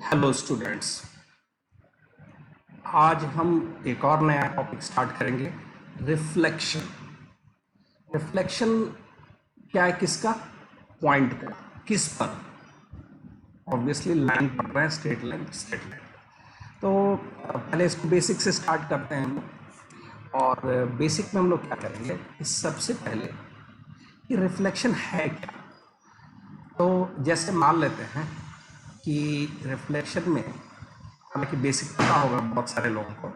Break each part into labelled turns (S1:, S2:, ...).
S1: Hello students, आज हम एक और नया टॉपिक स्टार्ट करेंगे। रिफ्लेक्शन। रिफ्लेक्शन क्या है? किसका? पॉइंट का। किस पर? ऑब्वियसली लाइन पढ़ रहे हैं, स्ट्रेट लाइन। तो पहले इसको बेसिक से स्टार्ट करते हैं हम लोग। और बेसिक में हम लोग क्या करेंगे कि सबसे पहले कि रिफ्लेक्शन है क्या। तो जैसे मान लेते हैं कि रिफ्लेक्शन में, हालांकि बेसिक पता होगा बहुत सारे लोगों को,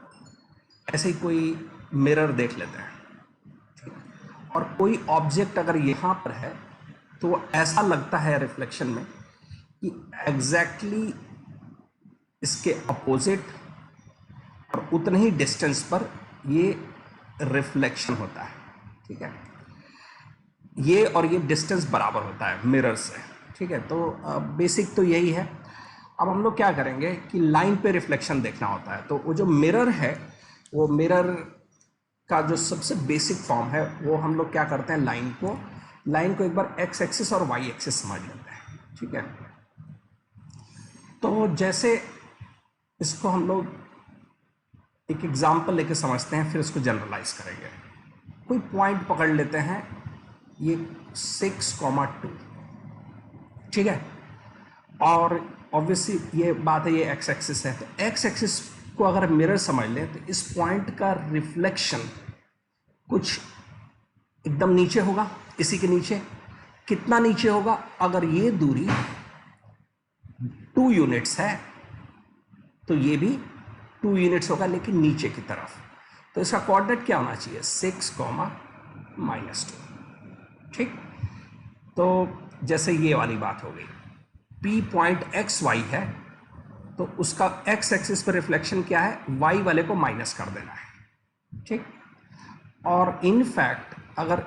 S1: ऐसे ही कोई मिरर देख लेते हैं और कोई ऑब्जेक्ट अगर यहाँ पर है तो ऐसा लगता है रिफ्लेक्शन में कि एग्जैक्टली इसके अपोजिट और उतने ही डिस्टेंस पर ये रिफ्लेक्शन होता है। ठीक है, ये और ये डिस्टेंस बराबर होता है मिरर से। ठीक है, तो बेसिक तो यही है। अब हम लोग क्या करेंगे कि लाइन पे रिफ्लेक्शन देखना होता है। तो वो जो मिरर है, वो मिरर का जो सबसे बेसिक फॉर्म है, वो हम लोग क्या करते हैं, लाइन को एक बार एक्स एक्सिस और वाई एक्सिस समझ लेते हैं। ठीक है, तो जैसे इसको हम लोग एक एग्जाम्पल लेके समझते हैं, फिर इसको जनरलाइज करेंगे। कोई पॉइंट पकड़ लेते हैं, ये 6,2। ठीक है, और ऑब्वियसली ये बात है, ये एक्स एक्सिस है। तो एक्स एक्सिस को अगर मिरर समझ लें तो इस पॉइंट का रिफ्लेक्शन कुछ एकदम नीचे होगा, इसी के नीचे। कितना नीचे होगा? अगर ये दूरी 2 यूनिट्स है तो ये भी 2 यूनिट्स होगा, लेकिन नीचे की तरफ। तो इसका कोऑर्डिनेट क्या होना चाहिए? 6,-2। ठीक, तो जैसे ये वाली बात हो गई, P पॉइंट एक्स वाई है, तो उसका एक्स एक्सिस पर रिफ्लेक्शन क्या है? वाई वाले को माइनस कर देना है। ठीक, और इनफैक्ट अगर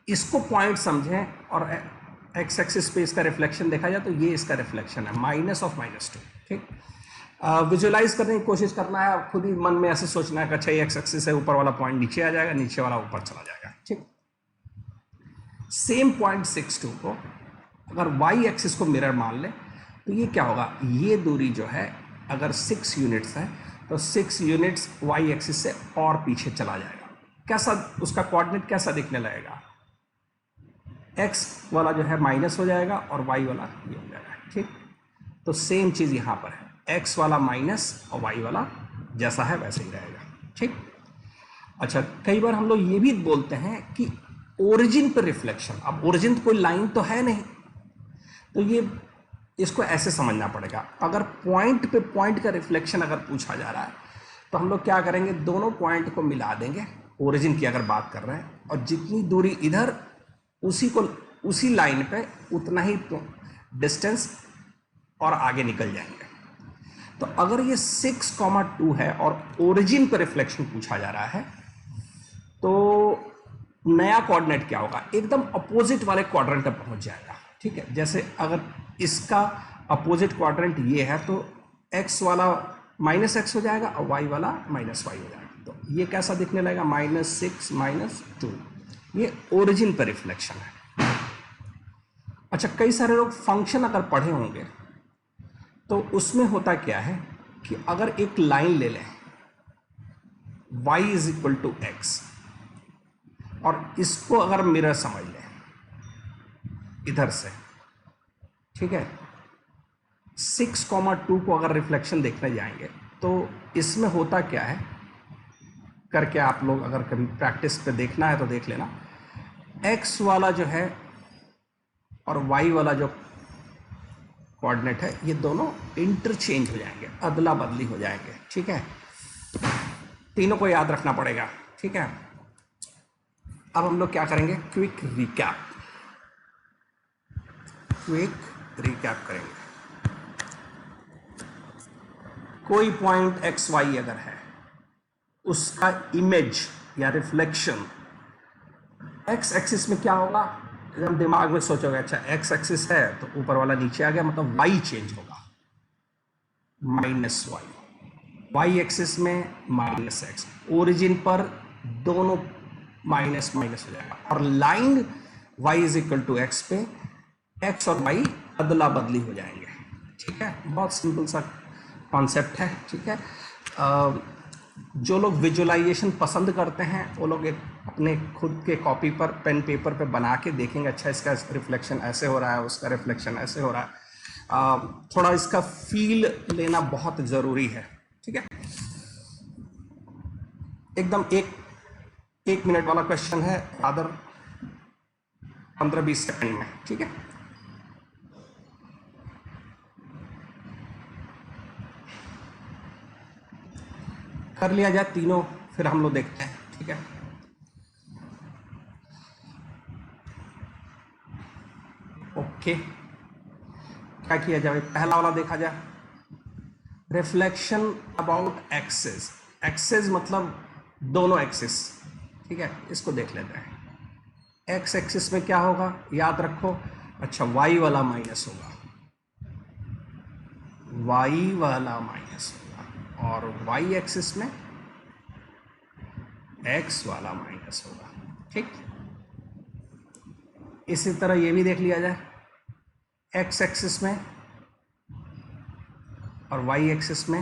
S1: इसको पॉइंट समझें और एक्स एक्सिस पे इसका रिफ्लेक्शन देखा जाए तो ये इसका रिफ्लेक्शन है, -2। ठीक, विजुअलाइज करने की कोशिश करना है, आप खुद ही मन में ऐसे सोचना है कि अच्छा ये एक्स एक्सिस है, ऊपर वाला पॉइंट नीचे आ जाएगा, नीचे वाला ऊपर चला जाएगा। ठीक, सेम पॉइंट 6,2 को अगर वाई एक्सिस को मिरर मान ले तो ये क्या होगा? ये दूरी जो है अगर 6 यूनिट्स है तो 6 यूनिट्स वाई एक्सिस से और पीछे चला जाएगा। कैसा उसका कोऑर्डिनेट कैसा दिखने लगेगा? एक्स वाला जो है माइनस हो जाएगा और वाई वाला ये हो जाएगा। ठीक, तो सेम चीज़ यहाँ पर है, एक्स वाला माइनस और वाई वाला जैसा है वैसे ही रहेगा। ठीक, अच्छा, कई बार हम लोग ये भी बोलते हैं कि ओरिजिन पर रिफ्लेक्शन। अब ओरिजिन कोई लाइन तो है नहीं, तो ये इसको ऐसे समझना पड़ेगा। अगर पॉइंट पे पॉइंट का रिफ्लेक्शन अगर पूछा जा रहा है तो हम लोग क्या करेंगे, दोनों पॉइंट को मिला देंगे, ओरिजिन की अगर बात कर रहे हैं, और जितनी दूरी इधर उसी लाइन पे उतना ही डिस्टेंस और आगे निकल जाएंगे। तो अगर ये 6,2 है और ओरिजिन पर रिफ्लेक्शन पूछा जा रहा है तो नया कोऑर्डिनेट क्या होगा? एकदम अपोजिट वाले क्वाड्रेंट पर पहुंच जाएगा। ठीक है, जैसे अगर इसका अपोजिट क्वाड्रेंट ये है तो x वाला -x हो जाएगा और y वाला -y हो जाएगा। तो ये कैसा दिखने लगेगा? -6 -2। ये ओरिजिन पर रिफ्लेक्शन है। अच्छा, कई सारे लोग फंक्शन अगर पढ़े होंगे तो उसमें होता क्या है कि अगर एक लाइन ले लें y = x और इसको अगर मिरर समझ लें इधर से, ठीक है, 6,2 को अगर रिफ्लेक्शन देखने जाएंगे तो इसमें होता क्या है, करके आप लोग अगर कभी प्रैक्टिस पे देखना है तो देख लेना। x वाला जो है और y वाला जो कोऑर्डिनेट है, ये दोनों इंटरचेंज हो जाएंगे, अदला बदली हो जाएंगे। ठीक है, तीनों को याद रखना पड़ेगा। ठीक है, अब हम लोग क्या करेंगे, क्विक रिकैप करेंगे। कोई पॉइंट एक्स वाई अगर है, उसका इमेज या रिफ्लेक्शन एक्स एक्सिस में क्या होगा? हम दिमाग में सोचोगे, अच्छा एक्स एक्सिस है तो ऊपर वाला नीचे आ गया, मतलब वाई चेंज होगा, -y। वाई एक्सिस में -x, ओरिजिन पर दोनों माइनस हो जाएगा, और लाइन y = x पे x और y अदला बदली हो जाएंगे। ठीक है, बहुत सिंपल सा कॉन्सेप्ट है, ठीक है। जो लोग विजुअलाइजेशन पसंद करते हैं वो लोग एक अपने खुद के कॉपी पर पेन पेपर पे बना के देखेंगे, अच्छा इसका रिफ्लेक्शन ऐसे हो रहा है, उसका रिफ्लेक्शन ऐसे हो रहा है। थोड़ा इसका फील लेना बहुत ज़रूरी है, ठीक है। एकदम एक मिनट वाला क्वेश्चन है, अदर 15-20 सेकंड में, ठीक है। कर लिया जाए तीनों, फिर हम लोग देखते हैं, ठीक है। ओके, क्या किया जाए, पहला वाला देखा जाए, रिफ्लेक्शन अबाउट एक्सेस। एक्सेस मतलब दोनों एक्सिस, ठीक है। इसको देख लेते हैं। एक्स एक्सिस में क्या होगा, याद रखो, अच्छा वाई वाला माइनस होगा, वाई वाला माइनस होगा, और वाई एक्सिस में एक्स वाला माइनस होगा, ठीक। इसी तरह ये भी देख लिया जाए, एक्स एक्सिस में और वाई एक्सिस में,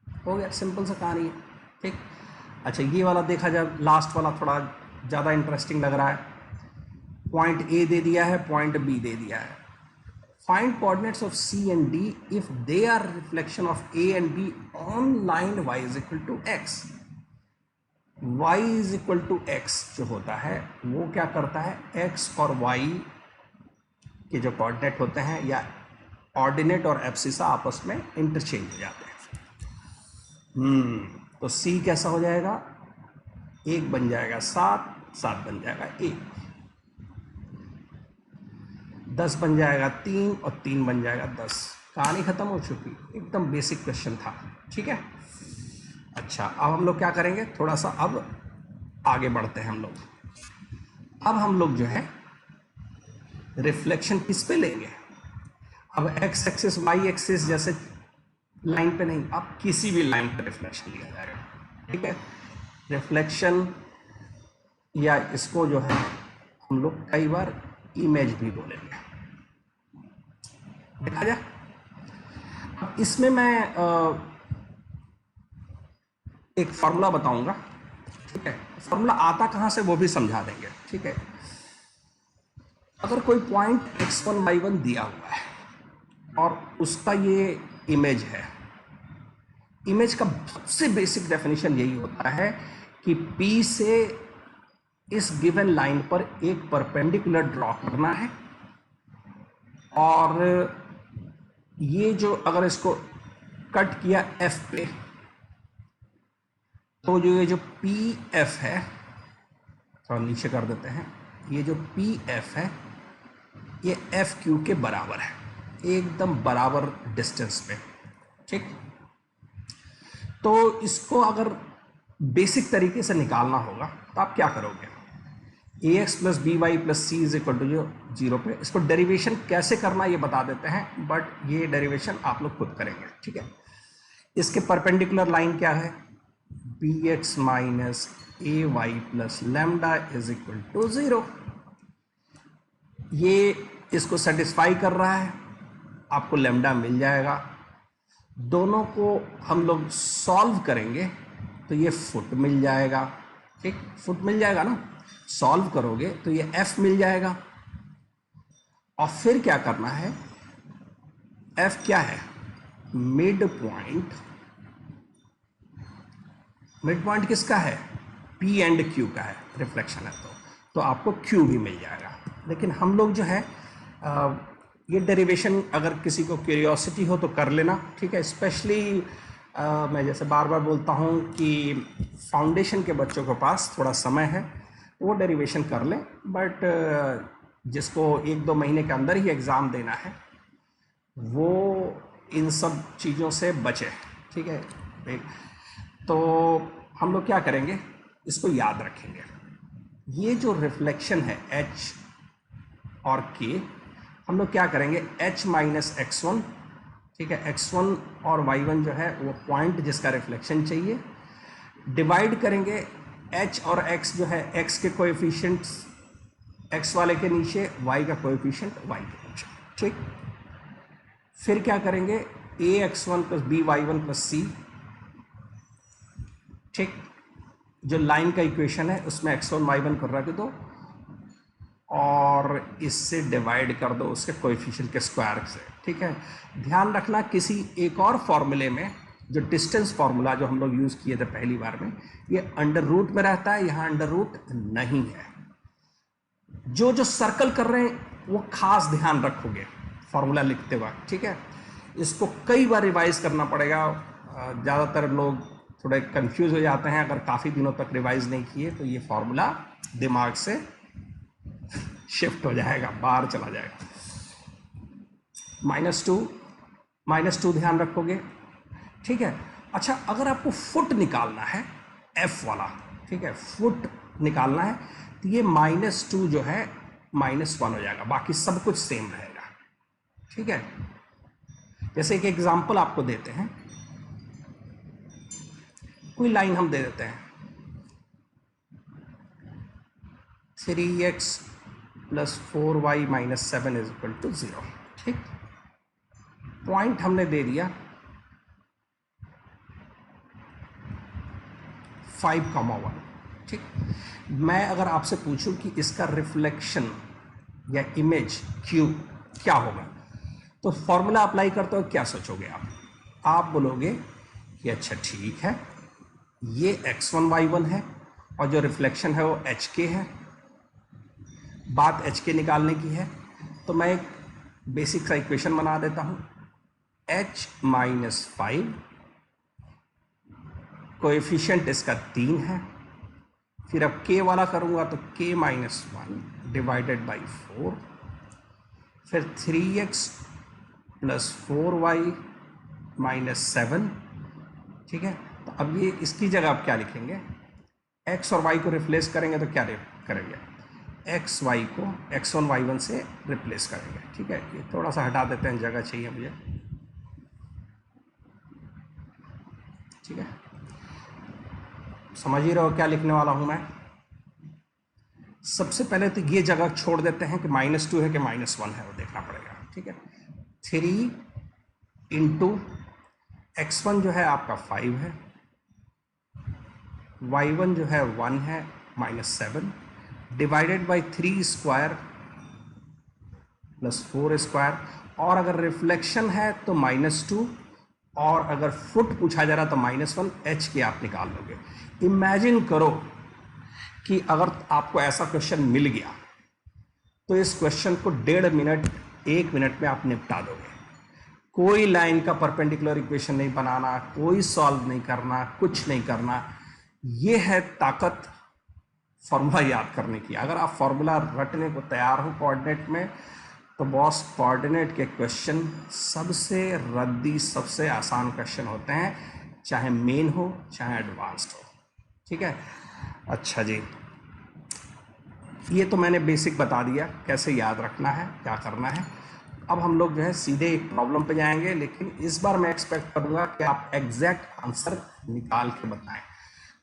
S1: हो गया, सिंपल सा कहानी है, ठीक। अच्छा ये वाला देखा जाए, लास्ट वाला थोड़ा ज़्यादा इंटरेस्टिंग लग रहा है। पॉइंट ए दे दिया है, पॉइंट बी दे दिया है। Find coordinates of C and D if they are reflection of A and B on line y is equal to x. y is equal to x जो होता है वो क्या करता है, x और y के जो कोऑर्डिनेट होते हैं या ऑर्डिनेट और एब्सिसा आपस में इंटरचेंज हो जाते हैं। तो c कैसा हो जाएगा, 1 बन जाएगा 7, 7 बन जाएगा 1, 10 बन जाएगा 3 और 3 बन जाएगा 10। कहानी खत्म हो चुकी, एकदम बेसिक क्वेश्चन था, ठीक है। अच्छा अब हम लोग क्या करेंगे, थोड़ा सा अब आगे बढ़ते हैं हम लोग। अब हम लोग जो है रिफ्लेक्शन किस पे लेंगे, अब एक्स एक्सिस वाई एक्सिस जैसे लाइन पे नहीं, अब किसी भी लाइन पे रिफ्लेक्शन लिया जाएगा, ठीक है। रिफ्लेक्शन या इसको जो है हम लोग कई बार इमेज भी बोलेंगे, देखा जाए। अब इसमें मैं एक फॉर्मूला बताऊंगा, ठीक है। फॉर्मूला आता कहां से वो भी समझा देंगे, ठीक है। अगर कोई पॉइंट x1 y1 दिया हुआ है और उसका ये इमेज है, इमेज का सबसे बेसिक डेफिनेशन यही होता है कि P से इस गिवन लाइन पर एक परपेंडिकुलर ड्रॉ करना है, और ये जो अगर इसको कट किया F पे, तो जो ये जो पी एफ है, थोड़ा नीचे कर देते हैं, ये जो पी एफ है ये एफ क्यू के बराबर है, एकदम बराबर डिस्टेंस पे, ठीक। तो इसको अगर बेसिक तरीके से निकालना होगा तो आप क्या करोगे, A X plus B Y plus C is equal to 0 पे, इसको डेरिवेशन कैसे करना ये बता देते हैं, बट ये डेरिवेशन आप लोग खुद करेंगे, ठीक है। इसके परपेंडिकुलर लाइन क्या है, b x minus a y plus lambda is equal to 0। ये इसको सेटिस्फाई कर रहा है, आपको लैम्डा मिल जाएगा। दोनों को हम लोग सॉल्व करेंगे तो ये फुट मिल जाएगा, ठीक, फुट मिल जाएगा ना, सॉल्व करोगे तो ये एफ मिल जाएगा। और फिर क्या करना है, एफ क्या है, मिड पॉइंट। मिड पॉइंट किसका है, पी एंड क्यू का है, रिफ्लेक्शन है तो आपको क्यू भी मिल जाएगा। लेकिन हम लोग जो है ये डेरिवेशन अगर किसी को क्यूरियोसिटी हो तो कर लेना, ठीक है। स्पेशली मैं जैसे बार बार बोलता हूँ कि फाउंडेशन के बच्चों के पास थोड़ा समय है तो वो डेरिवेशन कर लें, बट जिसको 1-2 महीने के अंदर ही एग्ज़ाम देना है वो इन सब चीज़ों से बचे, ठीक है। तो हम लोग क्या करेंगे, इसको याद रखेंगे, ये जो रिफ्लेक्शन है H और K, हम लोग क्या करेंगे, H माइनस x1, ठीक है, x1 और y1 जो है वो पॉइंट जिसका रिफ्लेक्शन चाहिए, डिवाइड करेंगे H और X जो है X के कोएफिशिएंट्स X वाले के नीचे, Y का कोएफिशिएंट Y के नीचे, ठीक। फिर क्या करेंगे, ax1 plus by1 plus c, ठीक। जो लाइन का इक्वेशन है उसमें x1 y1 को रख दो और इससे डिवाइड कर दो उसके कोएफिशिएंट के स्क्वायर से, ठीक है। ध्यान रखना किसी एक और फॉर्मूले में जो डिस्टेंस फार्मूला जो हम लोग यूज़ किए थे पहली बार में, ये अंडर रूट में रहता है, यहाँ अंडर रूट नहीं है। जो जो सर्कल कर रहे हैं वो खास ध्यान रखोगे फार्मूला लिखते वक्त, ठीक है। इसको कई बार रिवाइज करना पड़ेगा। ज़्यादातर लोग थोड़े कंफ्यूज हो जाते हैं, अगर काफ़ी दिनों तक रिवाइज नहीं किए तो ये फार्मूला दिमाग से शिफ्ट हो जाएगा, बाहर चला जाएगा। -2 ध्यान रखोगे, ठीक है। अच्छा, अगर आपको फुट निकालना है एफ वाला, ठीक है, फुट निकालना है तो ये -2 जो है -1 हो जाएगा, बाकी सब कुछ सेम रहेगा, ठीक है। जैसे एक एग्जांपल आपको देते हैं, कोई लाइन हम दे देते हैं 3x plus 4y minus 7 is equal to 0, ठीक। पॉइंट हमने दे दिया 5,1, ठीक। मैं अगर आपसे पूछूं कि इसका रिफ्लेक्शन या इमेज क्यू क्या होगा, तो फॉर्मूला अप्लाई करते हो क्या सोचोगे आप बोलोगे कि अच्छा ठीक है, ये x1 y1 है और जो रिफ्लेक्शन है वो hk है, बात hk निकालने की है, तो मैं एक बेसिक सा इक्वेशन बना देता हूँ, h माइनस 5, कोएफिशिएंट इसका 3 है, फिर अब k वाला करूँगा तो k माइनस 1 डिवाइडेड बाई 4, फिर 3x प्लस 4y माइनस 7, ठीक है। तो अब ये इसकी जगह आप क्या लिखेंगे, x और y को रिप्लेस करेंगे तो क्या करेंगे, x y को x1 y1 से रिप्लेस करेंगे, ठीक है। ये थोड़ा सा हटा देते हैं, जगह चाहिए मुझे, ठीक है। समझ ही रहे हो क्या लिखने वाला हूं मैं। सबसे पहले तो ये जगह छोड़ देते हैं कि -2 है कि -1 है, वो देखना पड़ेगा, ठीक है। 3 इंटू x1 जो है आपका 5 है, y1 जो है 1 है -7 divided by 3 square plus 4 square, और अगर रिफ्लेक्शन है तो -2, और अगर फुट पूछा जा रहा तो -1, h के आप निकाल लोगे। इमेजिन करो कि अगर आपको ऐसा क्वेश्चन मिल गया तो इस क्वेश्चन को 1.5 मिनट 1 मिनट में आप निपटा दोगे। कोई लाइन का परपेंडिकुलर इक्वेशन नहीं बनाना, कोई सॉल्व नहीं करना, कुछ नहीं करना। ये है ताकत फॉर्मूला याद करने की। अगर आप फॉर्मूला रटने को तैयार हो कोऑर्डिनेट में, तो बॉस कोऑर्डिनेट के क्वेश्चन सबसे रद्दी, सबसे आसान क्वेश्चन होते हैं, चाहे मेन हो चाहे एडवांस्ड हो, ठीक है। अच्छा जी, ये तो मैंने बेसिक बता दिया कैसे याद रखना है, क्या करना है। अब हम लोग जो है सीधे एक प्रॉब्लम पे जाएंगे, लेकिन इस बार मैं एक्सपेक्ट करूंगा कि आप एग्जैक्ट आंसर निकाल के बताएं।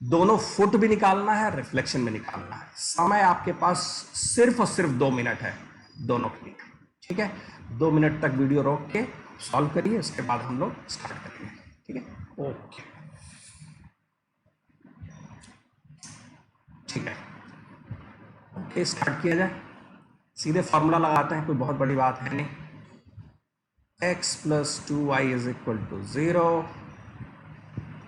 S1: दोनों फुट भी निकालना है, रिफ्लेक्शन भी निकालना है। समय आपके पास सिर्फ और सिर्फ 2 मिनट है दोनों के लिए, ठीक है। 2 मिनट तक वीडियो रोक के सॉल्व करिए, उसके बाद हम लोग स्टार्ट करेंगे, ठीक है। ओके, ठीक है, ओके, स्टार्ट किया जाए। सीधे फॉर्मूला लगाते हैं, कोई बहुत बड़ी बात है नहीं। x plus 2y is equal to 0,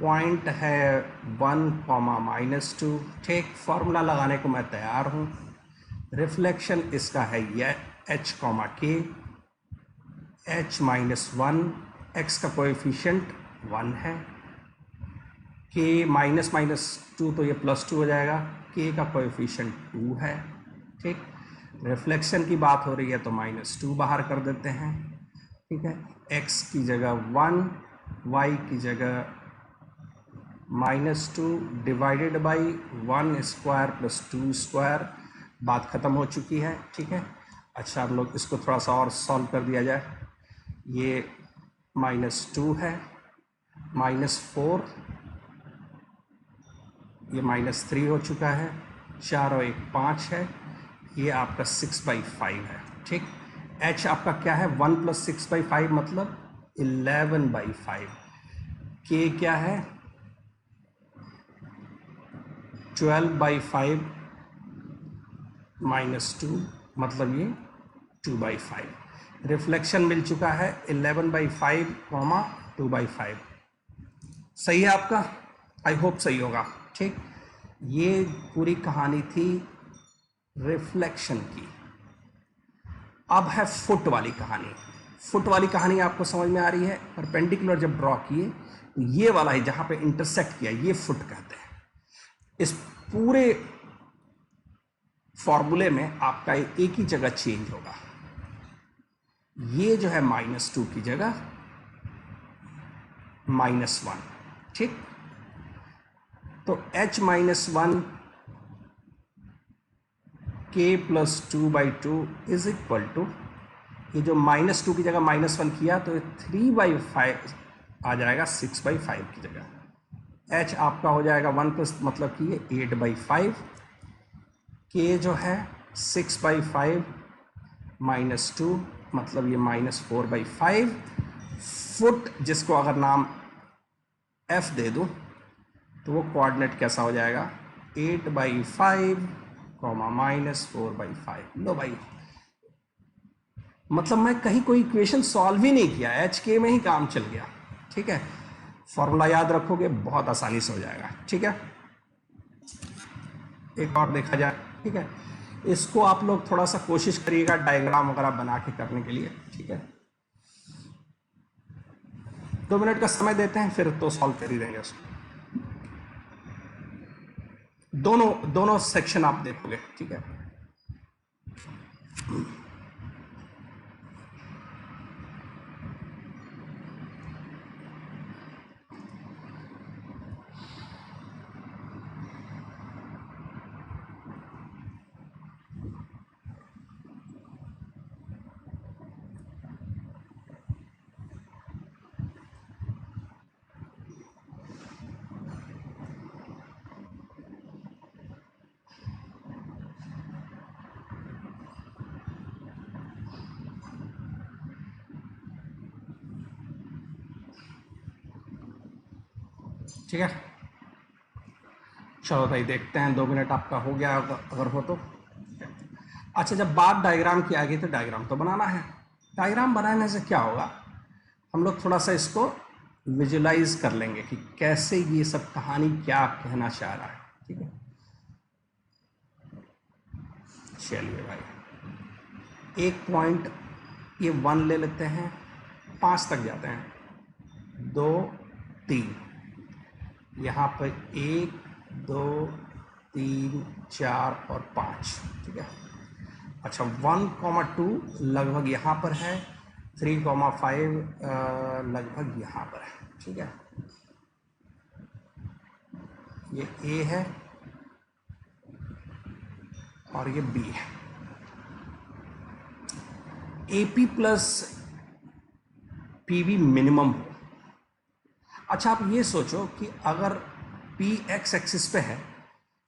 S1: point है 1, -2, ठीक। फॉर्मूला लगाने को मैं तैयार हूँ। रिफ्लेक्शन इसका है यह h, k, h minus 1, x का कोएफिशिएंट 1 है, k -2 तो ये +2 हो जाएगा, k का कोएफिशिएंट 2 है, ठीक। रिफ्लेक्शन की बात हो रही है तो -2 बाहर कर देते हैं, ठीक है। x की जगह 1, y की जगह -2 divided by 1 square plus 2 square, बात ख़त्म हो चुकी है, ठीक है। अच्छा, हम लोग इसको थोड़ा सा और सॉल्व कर दिया जाए। ये -2 है, -4, ये -3 हो चुका है, 4 और 1 5 है, ये आपका 6/5 है, ठीक। h आपका क्या है, 1 + 6/5 मतलब 11/5, के क्या है 12/5 -2, मतलब ये 2/5। रिफ्लेक्शन मिल चुका है 11/5, 2/5। सही है आपका? आई होप सही होगा। ठीक, ये पूरी कहानी थी रिफ्लेक्शन की। अब है फुट वाली कहानी। फुट वाली कहानी आपको समझ में आ रही है? परपेंडिकुलर जब ड्रॉ किए तो ये वाला है जहां पे इंटरसेक्ट किया, ये फुट कहते हैं। इस पूरे फॉर्मूले में आपका एक ही जगह चेंज होगा, ये जो है -2 की जगह -1। ठीक, तो h-1 k + 2/2 is equal to, ये जो -2 की जगह -1 किया तो 3/5 आ जाएगा 6/5 की जगह। h आपका हो जाएगा 1+, मतलब कि ये 8/5, k जो है 6/5 -2, मतलब ये -4/5। फुट जिसको अगर नाम f दे दूं तो वो कोऑर्डिनेट कैसा हो जाएगा 8/5, -4/5। लो भाई, मतलब मैं कहीं कोई इक्वेशन सॉल्व ही नहीं किया, एच के में ही काम चल गया। ठीक है, फॉर्मूला याद रखोगे बहुत आसानी से हो जाएगा। ठीक है, एक और देखा जाए। ठीक है, इसको आप लोग थोड़ा सा कोशिश करिएगा डायग्राम वगैरह बना के करने के लिए। ठीक है, 2 मिनट का समय देते हैं, फिर तो सॉल्व कर ही देंगे उसको। दोनों सेक्शन आप देखोगे। ठीक है, ठीक है, चलो भाई देखते हैं। 2 मिनट आपका हो गया अगर हो तो। अच्छा, जब बात डायग्राम की आ गई तो डायग्राम तो बनाना है। डायग्राम बनाने से क्या होगा, हम लोग थोड़ा सा इसको विजुलाइज कर लेंगे कि कैसे ये सब कहानी क्या कहना चाह रहा है। ठीक है, चलिए भाई, एक पॉइंट ये 1 ले लेते हैं, 5 तक जाते हैं, 2 3, यहाँ पर 1 2 3 4 और 5। ठीक है, अच्छा 1,2 लगभग यहाँ पर है, 3,5 लगभग यहाँ पर है। ठीक है, ये A है और ये B है। AP प्लस PB मिनिमम हो। अच्छा, आप ये सोचो कि अगर P x एक्सिस पे है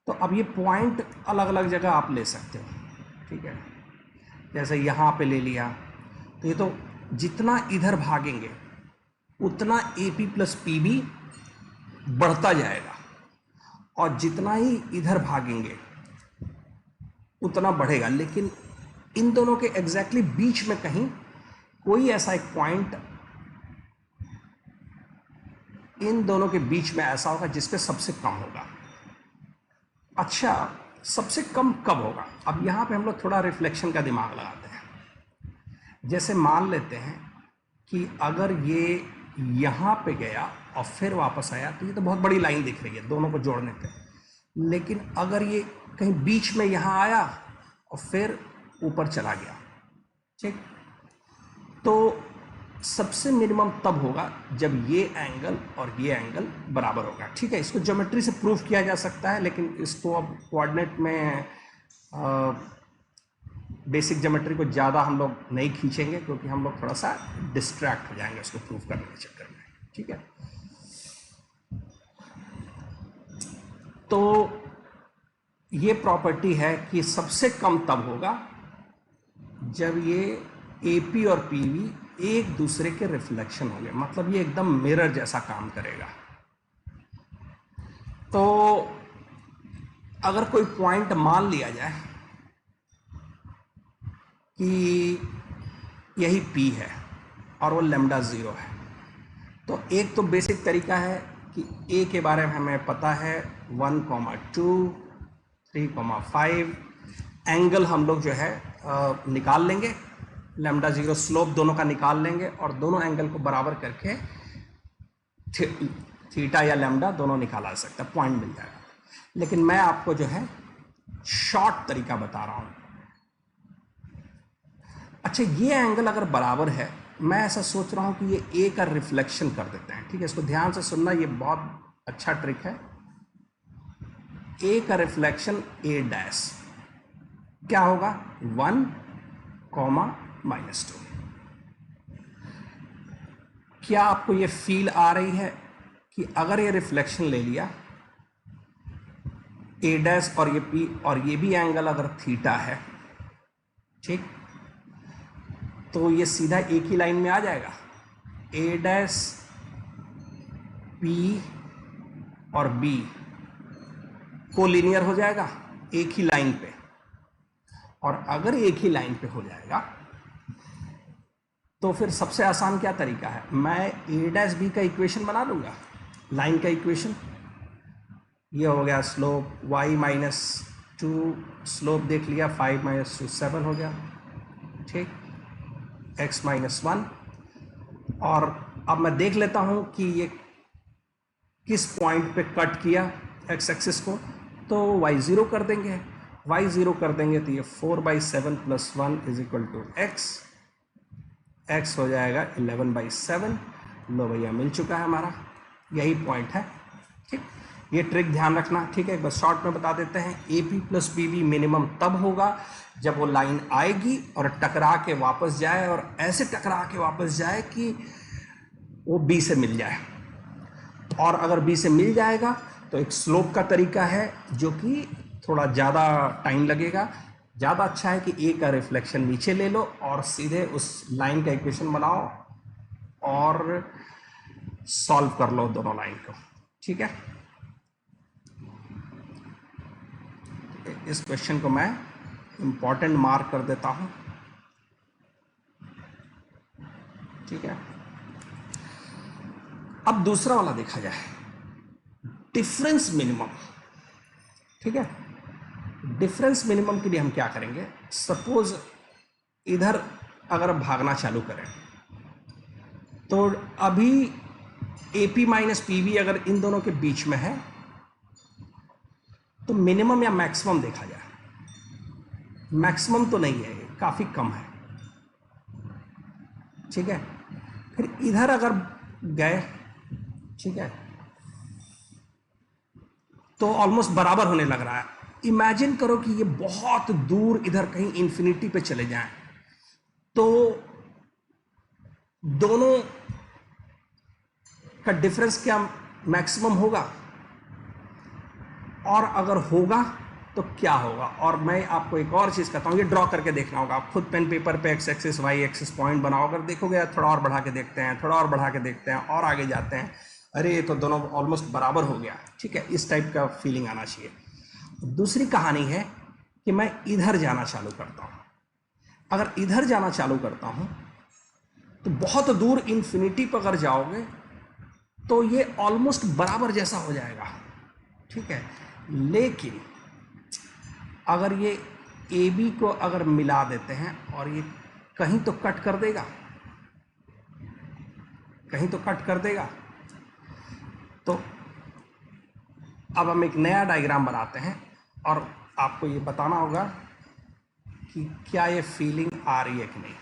S1: तो अब ये पॉइंट अलग अलग जगह आप ले सकते हो। ठीक है, जैसे यहाँ पे ले लिया तो ये तो जितना इधर भागेंगे उतना AP प्लस PB बढ़ता जाएगा, और जितना ही इधर भागेंगे उतना बढ़ेगा। लेकिन इन दोनों के एग्जैक्टली बीच में कहीं कोई ऐसा एक पॉइंट इन दोनों के बीच में ऐसा होगा जिसपे सबसे कम होगा। अच्छा, सबसे कम कब होगा? अब यहाँ पे हम लोग थोड़ा रिफ्लेक्शन का दिमाग लगाते हैं। जैसे मान लेते हैं कि अगर ये यहाँ पे गया और फिर वापस आया तो ये तो बहुत बड़ी लाइन दिख रही है दोनों को जोड़ने पे। लेकिन अगर ये कहीं बीच में यहाँ आया और फिर ऊपर चला गया, ठीक, तो सबसे मिनिमम तब होगा जब ये एंगल और ये एंगल बराबर होगा। ठीक है, इसको ज्योमेट्री से प्रूफ किया जा सकता है, लेकिन इसको अब कोऑर्डिनेट में बेसिक ज्योमेट्री को ज़्यादा हम लोग नहीं खींचेंगे, क्योंकि हम लोग थोड़ा सा डिस्ट्रैक्ट हो जाएंगे उसको प्रूफ करने के चक्कर में। ठीक है, तो ये प्रॉपर्टी है कि सबसे कम तब होगा जब ये AP और PB एक दूसरे के रिफ्लेक्शन होंगे, मतलब ये एकदम मिरर जैसा काम करेगा। तो अगर कोई पॉइंट मान लिया जाए कि यही P है और वो लैम्डा 0 है, तो एक तो बेसिक तरीका है कि A के बारे में हमें पता है 1,2, 3,5, एंगल हम लोग जो है निकाल लेंगे, लैम्डा 0 स्लोप दोनों का निकाल लेंगे और दोनों एंगल को बराबर करके थीटा या लैम्डा दोनों निकाला जा सकता है, पॉइंट मिल जाएगा। लेकिन मैं आपको जो है शॉर्ट तरीका बता रहा हूं। अच्छा, ये एंगल अगर बराबर है, मैं ऐसा सोच रहा हूं कि ये ए का रिफ्लेक्शन कर देते हैं। ठीक है, इसको ध्यान से सुनना, ये बहुत अच्छा ट्रिक है। ए का रिफ्लेक्शन ए डैश क्या होगा, 1, -2। क्या आपको ये फील आ रही है कि अगर ये रिफ्लेक्शन ले लिया ए डैश और ये पी और ये भी एंगल अगर थीटा है, ठीक, तो ये सीधा एक ही लाइन में आ जाएगा। ए डैश पी और बी कोलिनियर हो जाएगा एक ही लाइन पे। और अगर एक ही लाइन पे हो जाएगा तो फिर सबसे आसान क्या तरीका है, मैं ए डैश बी का इक्वेशन बना लूंगा, लाइन का इक्वेशन। ये हो गया स्लोप y-2, स्लोप देख लिया 5 - 2 7 हो गया, ठीक, x-1। और अब मैं देख लेता हूं कि ये किस पॉइंट पे कट किया x एक्सिस को, तो y0 कर देंगे। y0 कर देंगे तो ये 4/7 + 1 = x, x हो जाएगा 11/7। लो भैया, मिल चुका है हमारा, यही पॉइंट है। ठीक, ये ट्रिक ध्यान रखना। ठीक है, एक बार शॉर्ट में बता देते हैं। AP + BB मिनिमम तब होगा जब वो लाइन आएगी और टकरा के वापस जाए, और ऐसे टकरा के वापस जाए कि वो B से मिल जाए। और अगर B से मिल जाएगा तो एक स्लोप का तरीका है जो कि थोड़ा ज़्यादा टाइम लगेगा। ज़्यादा अच्छा है कि A का रिफ्लेक्शन नीचे ले लो और सीधे उस लाइन का इक्वेशन बनाओ और सॉल्व कर लो दोनों लाइन को। ठीक है, इस क्वेश्चन को मैं इंपॉर्टेंट मार्क कर देता हूं। ठीक है, अब दूसरा वाला देखा जाए, डिफरेंस मिनिमम। ठीक है, डिफरेंस मिनिमम के लिए हम क्या करेंगे, सपोज इधर अगर भागना चालू करें तो अभी AP - PB अगर इन दोनों के बीच में है तो मिनिमम या मैक्सिमम देखा जाए। मैक्सिमम तो नहीं है, काफी कम है। ठीक है, फिर इधर अगर गए, ठीक है, तो ऑलमोस्ट बराबर होने लग रहा है। इमेजिन करो कि ये बहुत दूर इधर कहीं इंफिनिटी पे चले जाएं, तो दोनों का डिफरेंस क्या मैक्सिमम होगा? और अगर होगा तो क्या होगा? और मैं आपको एक और चीज कहता हूं, ये ड्रॉ करके देखना होगा। आप खुद पेन पेपर पे x axis y axis point बनाओ, अगर देखोगे थोड़ा और बढ़ा के देखते हैं, थोड़ा और बढ़ा के देखते हैं, और आगे जाते हैं, अरे ये तो दोनों ऑलमोस्ट बराबर हो गया। ठीक है, इस टाइप का फीलिंग आना चाहिए। दूसरी कहानी है कि मैं इधर जाना चालू करता हूं। अगर इधर जाना चालू करता हूं तो बहुत दूर इंफिनिटी पर अगर जाओगे तो ये ऑलमोस्ट बराबर जैसा हो जाएगा। ठीक है, लेकिन अगर ये AB को अगर मिला देते हैं और ये कहीं तो कट कर देगा, कहीं तो कट कर देगा, तो अब हम एक नया डायग्राम बनाते हैं और आपको ये बताना होगा कि क्या ये फीलिंग आ रही है कि नहीं।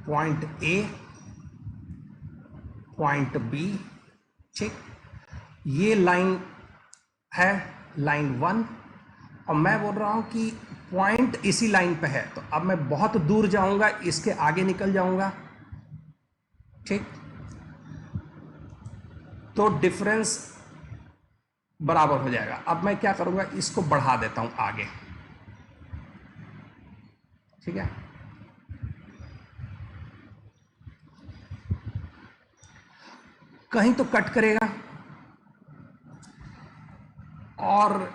S1: पॉइंट A, पॉइंट B, ठीक, ये लाइन है, लाइन 1, और मैं बोल रहा हूं कि पॉइंट इसी लाइन पे है, तो अब मैं बहुत दूर जाऊंगा, इसके आगे निकल जाऊंगा। ठीक, तो डिफरेंस बराबर हो जाएगा। अब मैं क्या करूंगा, इसको बढ़ा देता हूं आगे, ठीक है। कहीं तो कट करेगा, और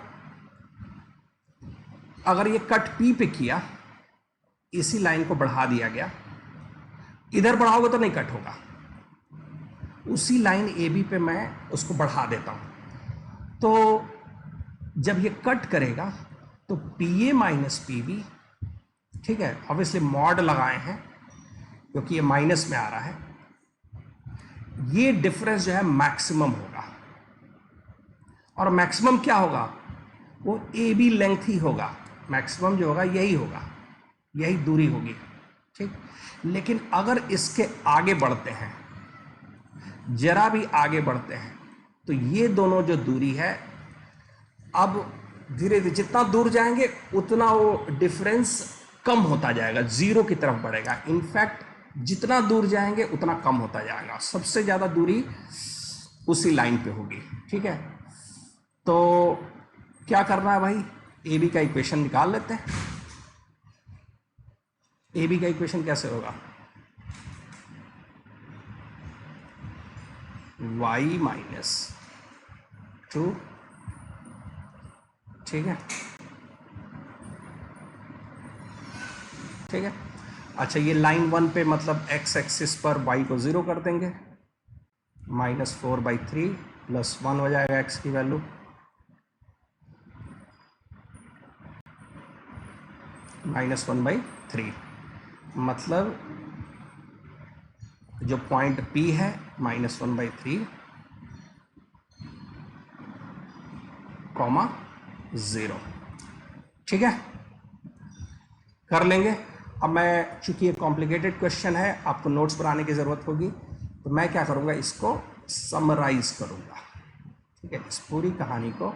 S1: अगर ये कट पी पे किया, इसी लाइन को बढ़ा दिया गया, इधर बढ़ाओगे तो नहीं कट होगा, उसी लाइन ए बी पे मैं उसको बढ़ा देता हूं, तो जब ये कट करेगा तो P A minus P B, ठीक है, ऑब्वियसली मॉड लगाए हैं क्योंकि ये माइनस में आ रहा है, ये डिफरेंस जो है मैक्सिमम होगा। और मैक्सिमम क्या होगा, वो ए बी लेंथ ही होगा, मैक्सिमम जो होगा यही होगा, यही दूरी होगी, ठीक। लेकिन अगर इसके आगे बढ़ते हैं, जरा भी आगे बढ़ते हैं, तो ये दोनों जो दूरी है, अब धीरे धीरे जितना दूर जाएंगे उतना वो डिफरेंस कम होता जाएगा, जीरो की तरफ बढ़ेगा। इनफैक्ट जितना दूर जाएंगे उतना कम होता जाएगा, सबसे ज्यादा दूरी उसी लाइन पे होगी, ठीक है। तो क्या करना है भाई, ए बी का इक्वेशन निकाल लेते हैं। ए बी का इक्वेशन कैसे होगा, y माइनस 2, ठीक है, ठीक है। अच्छा, ये लाइन 1 पे मतलब x एक्सिस पर y को 0 कर देंगे, -4/3 प्लस 1 हो जाएगा x की वैल्यू, -1/3, मतलब जो पॉइंट P है -1/3, (0), ठीक है, कर लेंगे। अब मैं, चूंकि ये कॉम्प्लिकेटेड क्वेश्चन है, आपको नोट्स बनाने की ज़रूरत होगी, तो मैं क्या करूँगा, इसको समराइज करूँगा, ठीक है, इस पूरी कहानी को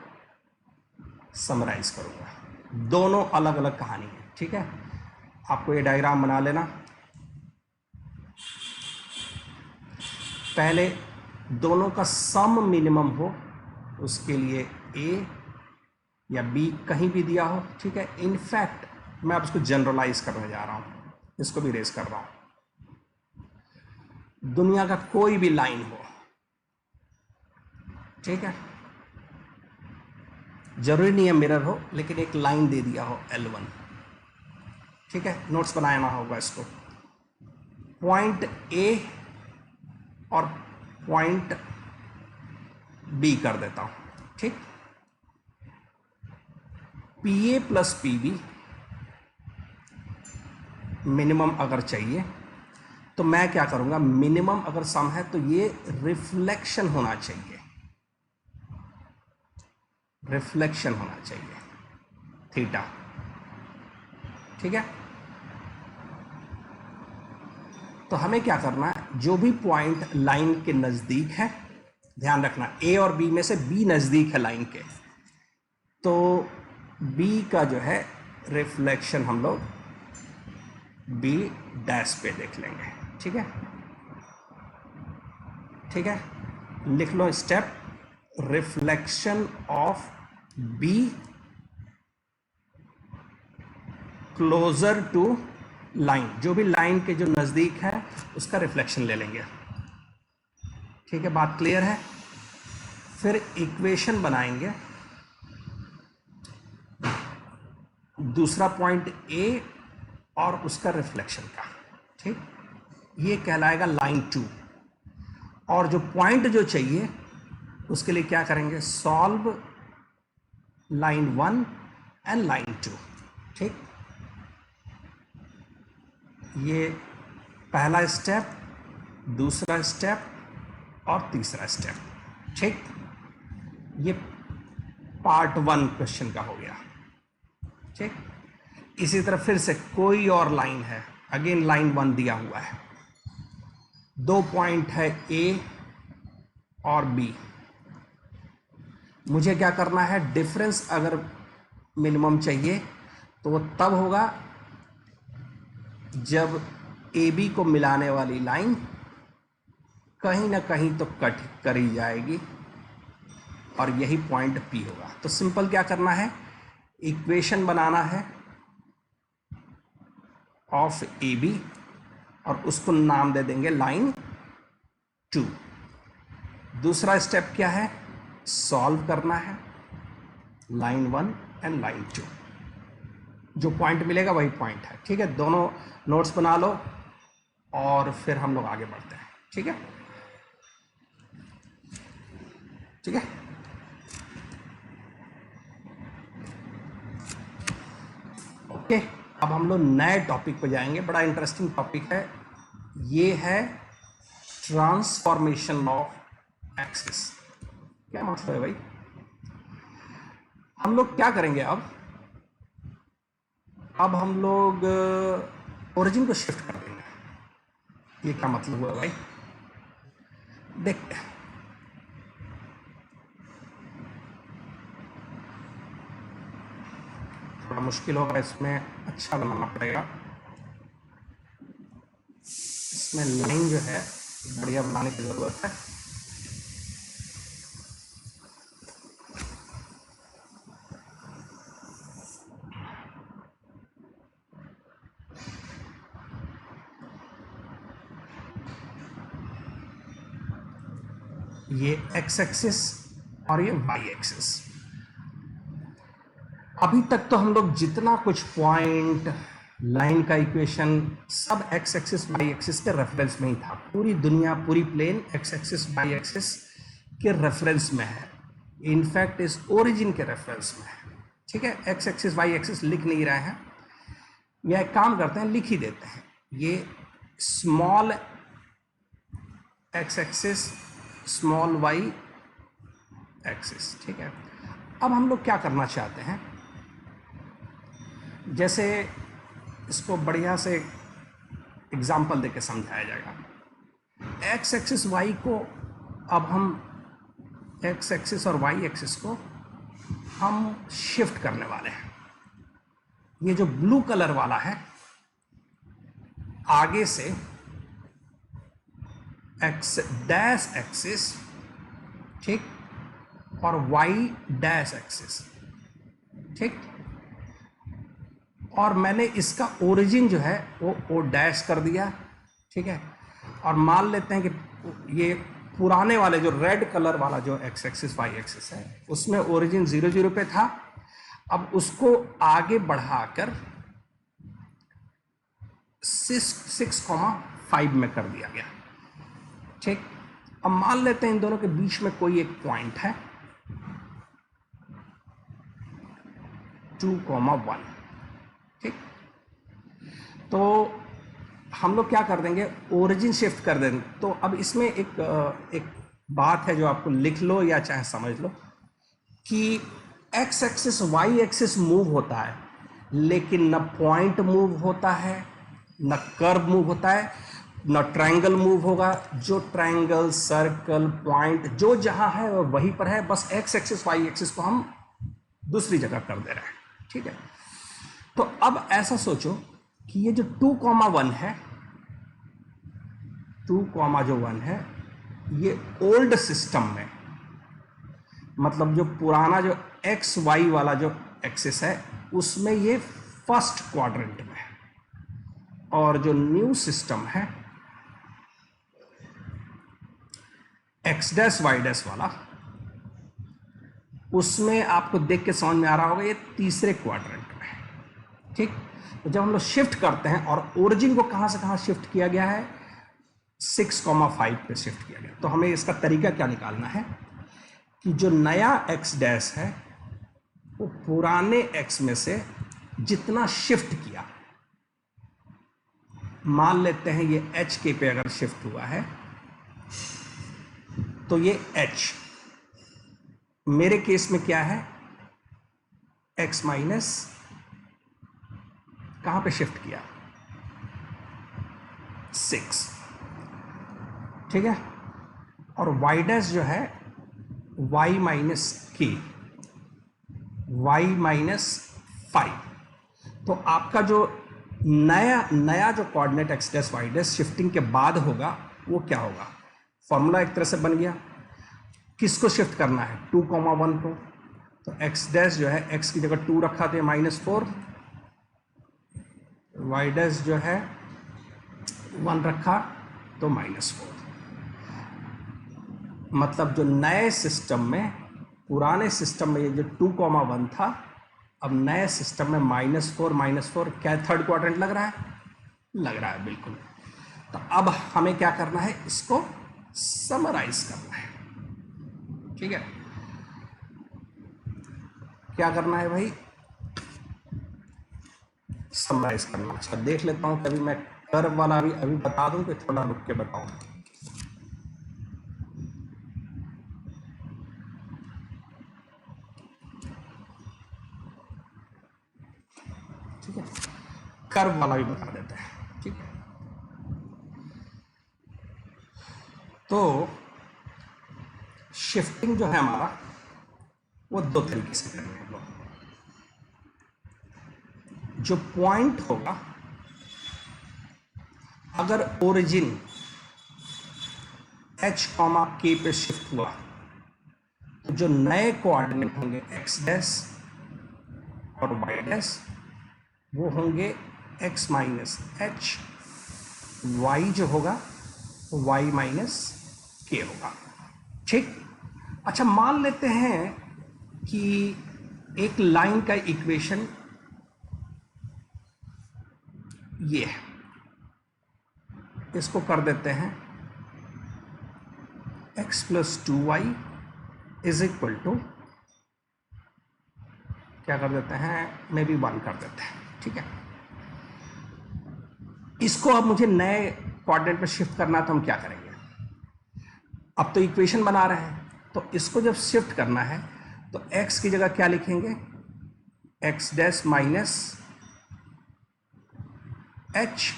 S1: समराइज करूँगा। दोनों अलग अलग कहानी है, ठीक है। आपको ये डायग्राम बना लेना, पहले दोनों का सम मिनिमम हो, उसके लिए ए या बी कहीं भी दिया हो, ठीक है। इनफैक्ट मैं अब इसको जनरलाइज करने जा रहा हूं, इसको भी रेस कर रहा हूं, दुनिया का कोई भी लाइन हो, ठीक है, जरूरी नहीं है मिरर हो, लेकिन एक लाइन दे दिया हो L1, ठीक है, नोट्स बनाना होगा इसको। पॉइंट ए और पॉइंट बी कर देता हूं, ठीक। P A plus P B minimum अगर चाहिए तो मैं क्या करूंगा, मिनिमम अगर सम है तो ये रिफ्लेक्शन होना चाहिए, रिफ्लेक्शन होना चाहिए थीटा, ठीक है। तो हमें क्या करना है, जो भी पॉइंट लाइन के नजदीक है, ध्यान रखना ए और बी में से बी नजदीक है लाइन के, तो बी का जो है रिफ्लेक्शन हम लोग बी डैश पे देख लेंगे, ठीक है, ठीक है। लिख लो step, reflection of B closure to line, जो भी लाइन के जो नजदीक है उसका रिफ्लेक्शन ले लेंगे, ठीक है, बात क्लियर है। फिर इक्वेशन बनाएंगे, दूसरा पॉइंट ए और उसका रिफ्लेक्शन का, ठीक, ये कहलाएगा लाइन 2। और जो पॉइंट जो चाहिए उसके लिए क्या करेंगे, सॉल्व लाइन 1 एंड लाइन 2, ठीक। ये पहला स्टेप, दूसरा स्टेप और तीसरा स्टेप, ठीक। ये पार्ट 1 क्वेश्चन का हो गया, ठीक। इसी तरह फिर से कोई और लाइन है, अगेन लाइन 1 दिया हुआ है, दो पॉइंट है ए और बी, मुझे क्या करना है, डिफरेंस अगर मिनिमम चाहिए तो वो तब होगा जब ए बी को मिलाने वाली लाइन कहीं ना कहीं तो कट करी जाएगी, और यही पॉइंट P होगा। तो सिंपल क्या करना है, इक्वेशन बनाना है ऑफ AB और उसको नाम दे देंगे लाइन 2। दूसरा स्टेप क्या है, सॉल्व करना है लाइन 1 एंड लाइन 2। जो पॉइंट मिलेगा वही पॉइंट है। ठीक है, दोनों नोट्स बना लो और फिर हम लोग आगे बढ़ते हैं। ठीक है, ठीक है। ओके, अब हम लोग नए टॉपिक पे जाएंगे। बड़ा इंटरेस्टिंग टॉपिक है ये, है ट्रांसफॉर्मेशन ऑफ एक्सिस। क्या मतलब है भाई, हम लोग क्या करेंगे अब हम लोग ओरिजिन को शिफ्ट कर देंगे। ये क्या मतलब हुआ भाई, देखते हैं। थोड़ा मुश्किल होगा इसमें, अच्छा बनाना पड़ेगा। इसमें लाइन जो है बढ़िया बनाने की जरूरत है। ये एक्स एक्सिस और ये वाई एक्सिस। अभी तक तो हम लोग जितना कुछ पॉइंट, लाइन का इक्वेशन सब एक्स एक्सिस वाई एक्सिस के रेफरेंस में ही था। पूरी दुनिया, पूरी plane x axis y axis के रेफरेंस में है। इनफैक्ट इस ओरिजिन के रेफरेंस में है। ठीक है, एक्स एक्सिस वाई एक्सिस लिख नहीं रहे हैं, या एक काम करते हैं लिख ही देते हैं। ये small x axis, small y axis. ठीक है, अब हम लोग क्या करना चाहते हैं, जैसे इसको बढ़िया से एग्जाम्पल देके समझाया जाएगा। एक्स एक्सिस वाई को अब हम, एक्स एक्सिस और वाई एक्सिस को हम शिफ्ट करने वाले हैं। ये जो ब्लू कलर वाला है आगे से एक्स डैश एक्सिस, ठीक, और वाई डैश एक्सिस, ठीक, और मैंने इसका ओरिजिन जो है वो ओ डैश कर दिया। ठीक है, और मान लेते हैं कि ये पुराने वाले जो रेड कलर वाला जो एक्स एक्सिस वाई एक्सिस है उसमें ओरिजिन 0 0 पे था। अब उसको आगे बढ़ाकर 6,5 में कर दिया गया। ठीक, अब मान लेते हैं इन दोनों के बीच में कोई एक पॉइंट है 2,1। ठीक, तो हम लोग क्या कर देंगे, ओरिजिन शिफ्ट कर देंगे। तो अब इसमें एक बात है जो आपको लिख लो या चाहे समझ लो कि x axis y axis move होता है, लेकिन न पॉइंट मूव होता है, न कर्व मूव होता है, न ट्रायंगल मूव होगा। जो ट्रायंगल, सर्कल, पॉइंट जो जहां है वो वहीं पर है, बस एक्स एक्सिस वाई एक्सिस को हम दूसरी जगह कर दे रहे हैं। ठीक है, तो अब ऐसा सोचो कि ये जो 2,1 है, 2,1 है, ये ओल्ड सिस्टम में, मतलब जो पुराना जो एक्स वाई वाला जो एक्सिस है उसमें ये फर्स्ट क्वाड्रेंट में है, और जो न्यू सिस्टम है एक्स डैश वाई डैश वाला, उसमें आपको देख के समझ में आ रहा होगा ये तीसरे क्वाड्रेंट में है। ठीक, तो जब हम लोग शिफ्ट करते हैं, और ओरिजिन को कहां से कहां शिफ्ट किया गया है, 6,5 पे शिफ्ट किया गया। तो हमें इसका तरीका क्या निकालना है कि जो नया एक्स डैश है वो पुराने एक्स में से जितना शिफ्ट किया, मान लेते हैं ये एच के पे अगर शिफ्ट हुआ है तो ये एच, मेरे केस में क्या है, एक्स माइनस कहां पे शिफ्ट किया, 6। ठीक है, और वाई डैश जो है वाई माइनस के, वाई माइनस 5। तो आपका जो नया जो coordinate x dash y dash shifting के बाद होगा वो क्या होगा, फॉर्मूला एक तरह से बन गया किसको शिफ्ट करना है, 2,1 को। तो एक्स डैश जो है एक्स की जगह 2 रखा तो -4, वाई डैश जो है 1 रखा तो -4। मतलब जो नए सिस्टम में, पुराने सिस्टम में ये जो 2,1 था, अब नए सिस्टम में -4 क्या थर्ड क्वाड्रेंट लग रहा है? लग रहा है, बिल्कुल। तो अब हमें क्या करना है, इसको समराइज करना है। ठीक है, क्या करना है भाई? समराइज करना। अच्छा, देख लेता हूं, कभी मैं कर्व वाला भी अभी बता दूं कि थोड़ा रुक के बताऊं। ठीक है, कर्व वाला भी बता देते हैं। ठीक है, तो शिफ्टिंग जो है हमारा, वो दो तरीके से करेंगे हम लोग। जो पॉइंट होगा, अगर ओरिजिन h, k पे शिफ्ट हुआ तो जो नए कोऑर्डिनेट होंगे x डैश और y डैश, वो होंगे x माइनस h, y जो होगा y माइनस k होगा। ठीक। अच्छा, मान लेते हैं कि एक लाइन का इक्वेशन ये है, इसको कर देते हैं x plus 2y is equal to, क्या कर देते हैं, मे बी 1 कर देते हैं। ठीक है, इसको अब मुझे नए क्वाड्रेंट में शिफ्ट करना है, तो हम क्या करेंगे? अब तो इक्वेशन बना रहे हैं, तो इसको जब शिफ्ट करना है तो x की जगह क्या लिखेंगे, x डैश माइनस h,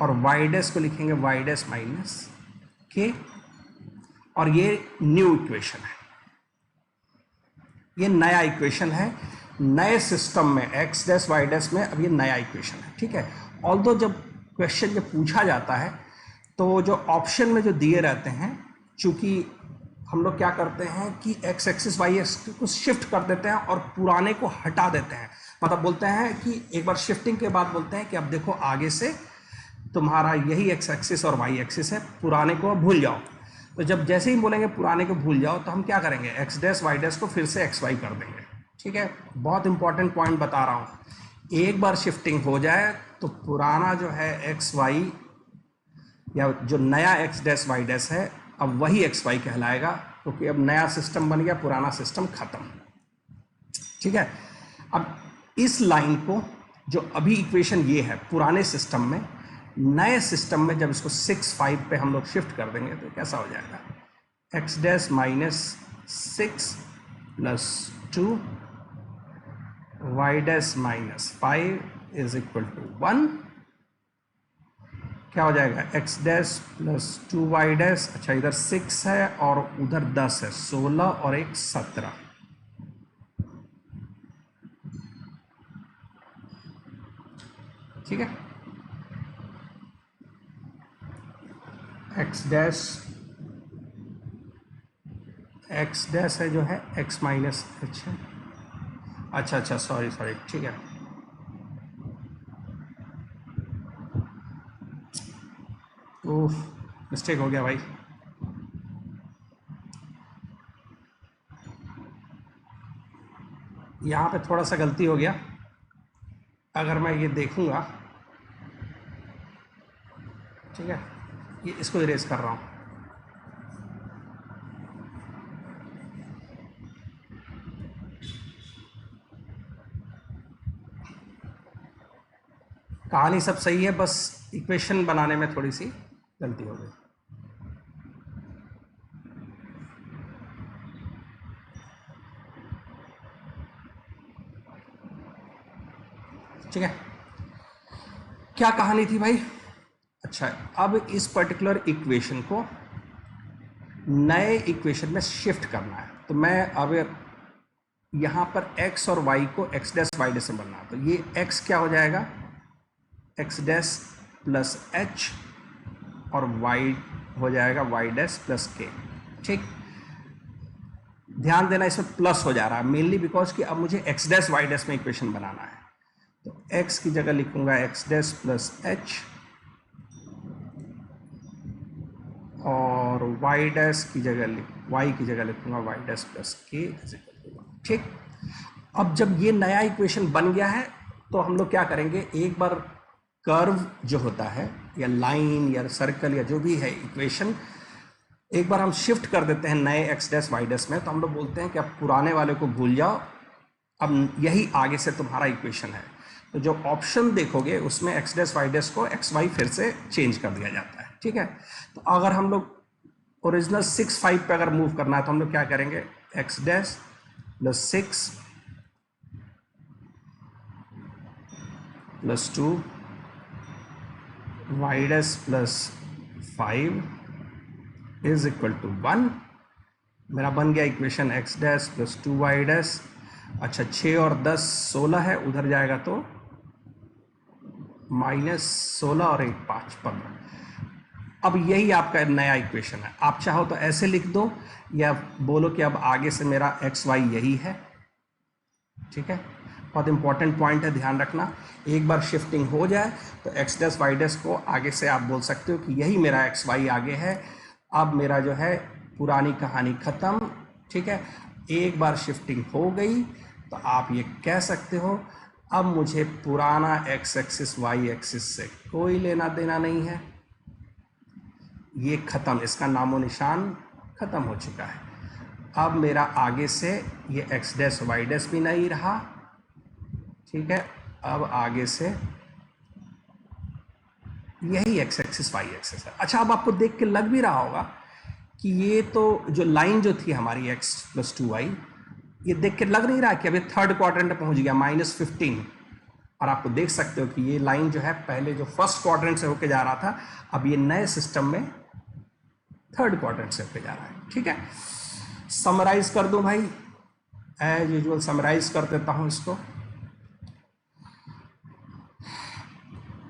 S1: और y डैश को लिखेंगे y डैश माइनस k, और ये न्यू इक्वेशन है, ये नया इक्वेशन है नए सिस्टम में, x डैश y डैश में अब ये नया इक्वेशन है। ठीक है, ऑल्दो जब क्वेश्चन जब पूछा जाता है तो जो ऑप्शन में जो दिए रहते हैं, चूंकि हम लोग क्या करते हैं कि x एक्सिस y एक्सिस को शिफ्ट कर देते हैं और पुराने को हटा देते हैं। मतलब बोलते हैं कि एक बार शिफ्टिंग के बाद बोलते हैं कि अब देखो आगे से तुम्हारा यही x एक्सिस और y एक्सिस है, पुराने को भूल जाओ। तो जब जैसे ही बोलेंगे पुराने को भूल जाओ, तो हम क्या करेंगे, x डैश y डैश को फिर से xy कर देंगे। ठीक है, बहुत इंपॉर्टेंट पॉइंट बता रहा हूँ, एक बार शिफ्टिंग हो जाए तो पुराना जो है xy या जो नया x डैश y डैश है, अब वही xy कहलाएगा, क्योंकि अब नया सिस्टम बन गया, पुराना सिस्टम खत्म। ठीक है, अब इस लाइन को, जो अभी इक्वेशन ये है पुराने सिस्टम में, नए सिस्टम में जब इसको 6, 5 पे हम लोग शिफ्ट कर देंगे तो कैसा हो जाएगा, x dash minus 6 plus 2 y dash minus 5 is equal to 1। क्या हो जाएगा, x dash plus 2y dash, अच्छा इधर 6 है और उधर 10 है, 16 और 1 17। ठीक है, x डैश है जो है x माइनस h है। अच्छा, सॉरी, ठीक है, तो मिस्टेक हो गया भाई। यहाँ पे थोड़ा सा गलती हो गया, अगर मैं ये देखूंगा, ठीक है, ये इसको इरेज कर रहा हूँ। कहानी सब सही है, बस इक्वेशन बनाने में थोड़ी सी गलती हो गई। ठीक है, क्या कहानी थी भाई? अच्छा, अब इस पर्टिकुलर इक्वेशन को नए इक्वेशन में शिफ्ट करना है, तो मैं अब यहाँ पर x और y को x डैश y डैश में बनना है, तो ये x क्या हो जाएगा, x डैश प्लस h और y हो जाएगा वाई डैश प्लस के। ठीक, ध्यान देना इसमें प्लस हो जा रहा है मेनली बिकॉज कि अब मुझे एक्स डैश वाई डैश में इक्वेशन बनाना है। तो एक्स की जगह लिखूंगा एक्स डैश प्लस एच और वाई डैश की जगह वाई की जगह लिखूंगा वाई डैश प्लस के। ठीक, अब जब ये नया इक्वेशन बन गया है तो हम लोग क्या करेंगे, एक बार कर्व जो होता है या लाइन या सर्कल या जो भी है इक्वेशन, एक बार हम शिफ्ट कर देते हैं नए एक्स डैश वाई डैश में, तो हम लोग बोलते हैं कि अब पुराने वाले को भूल जाओ, अब यही आगे से तुम्हारा इक्वेशन है। तो जो ऑप्शन देखोगे उसमें एक्स डैश वाई डैश को एक्स वाई फिर से चेंज कर दिया जाता है। ठीक है, तो अगर हम लोग ओरिजिनल 6 5 पे अगर मूव करना है तो हम लोग क्या करेंगे, x dash plus 6 plus 2 y dash plus 5 is equal to 1। मेरा बन गया equation x dash plus 2 y dash. अच्छा, 6 और 10 16 है, उधर जाएगा तो -16 और 1 5 15। अब यही आपका नया इक्वेशन है। आप चाहो तो ऐसे लिख दो या बोलो कि अब आगे से मेरा एक्स वाई यही है। ठीक है, बहुत इंपॉर्टेंट पॉइंट है, ध्यान रखना। एक बार शिफ्टिंग हो जाए तो एक्स डैश वाई डैश को आगे से आप बोल सकते हो कि यही मेरा एक्स वाई आगे है। अब मेरा जो है पुरानी कहानी ख़त्म। ठीक है, एक बार शिफ्टिंग हो गई तो आप ये कह सकते हो अब मुझे पुराना एक्स एक्सिस वाई एक्सिस से कोई लेना देना नहीं है, ये ख़त्म, इसका नामो निशान ख़त्म हो चुका है। अब मेरा आगे से ये एक्स डैश वाई डैश भी नहीं रहा। ठीक है, अब आगे से यही एक्स एक्सिस वाई एक्सिस है। अच्छा, अब आपको देख के लग भी रहा होगा कि ये तो जो लाइन जो थी हमारी एक्स प्लस 2y, ये देख के लग नहीं रहा कि अभी थर्ड क्वाड्रेंट में पहुंच गया -15। और आपको देख सकते हो कि ये लाइन जो है पहले जो फर्स्ट क्वाड्रेंट से होके जा रहा था, अब ये नए सिस्टम में थर्ड क्वाड्रेंट से होके जा रहा है। ठीक है, समराइज कर दूं भाई, एज यूजुअल समराइज कर देता हूं इसको।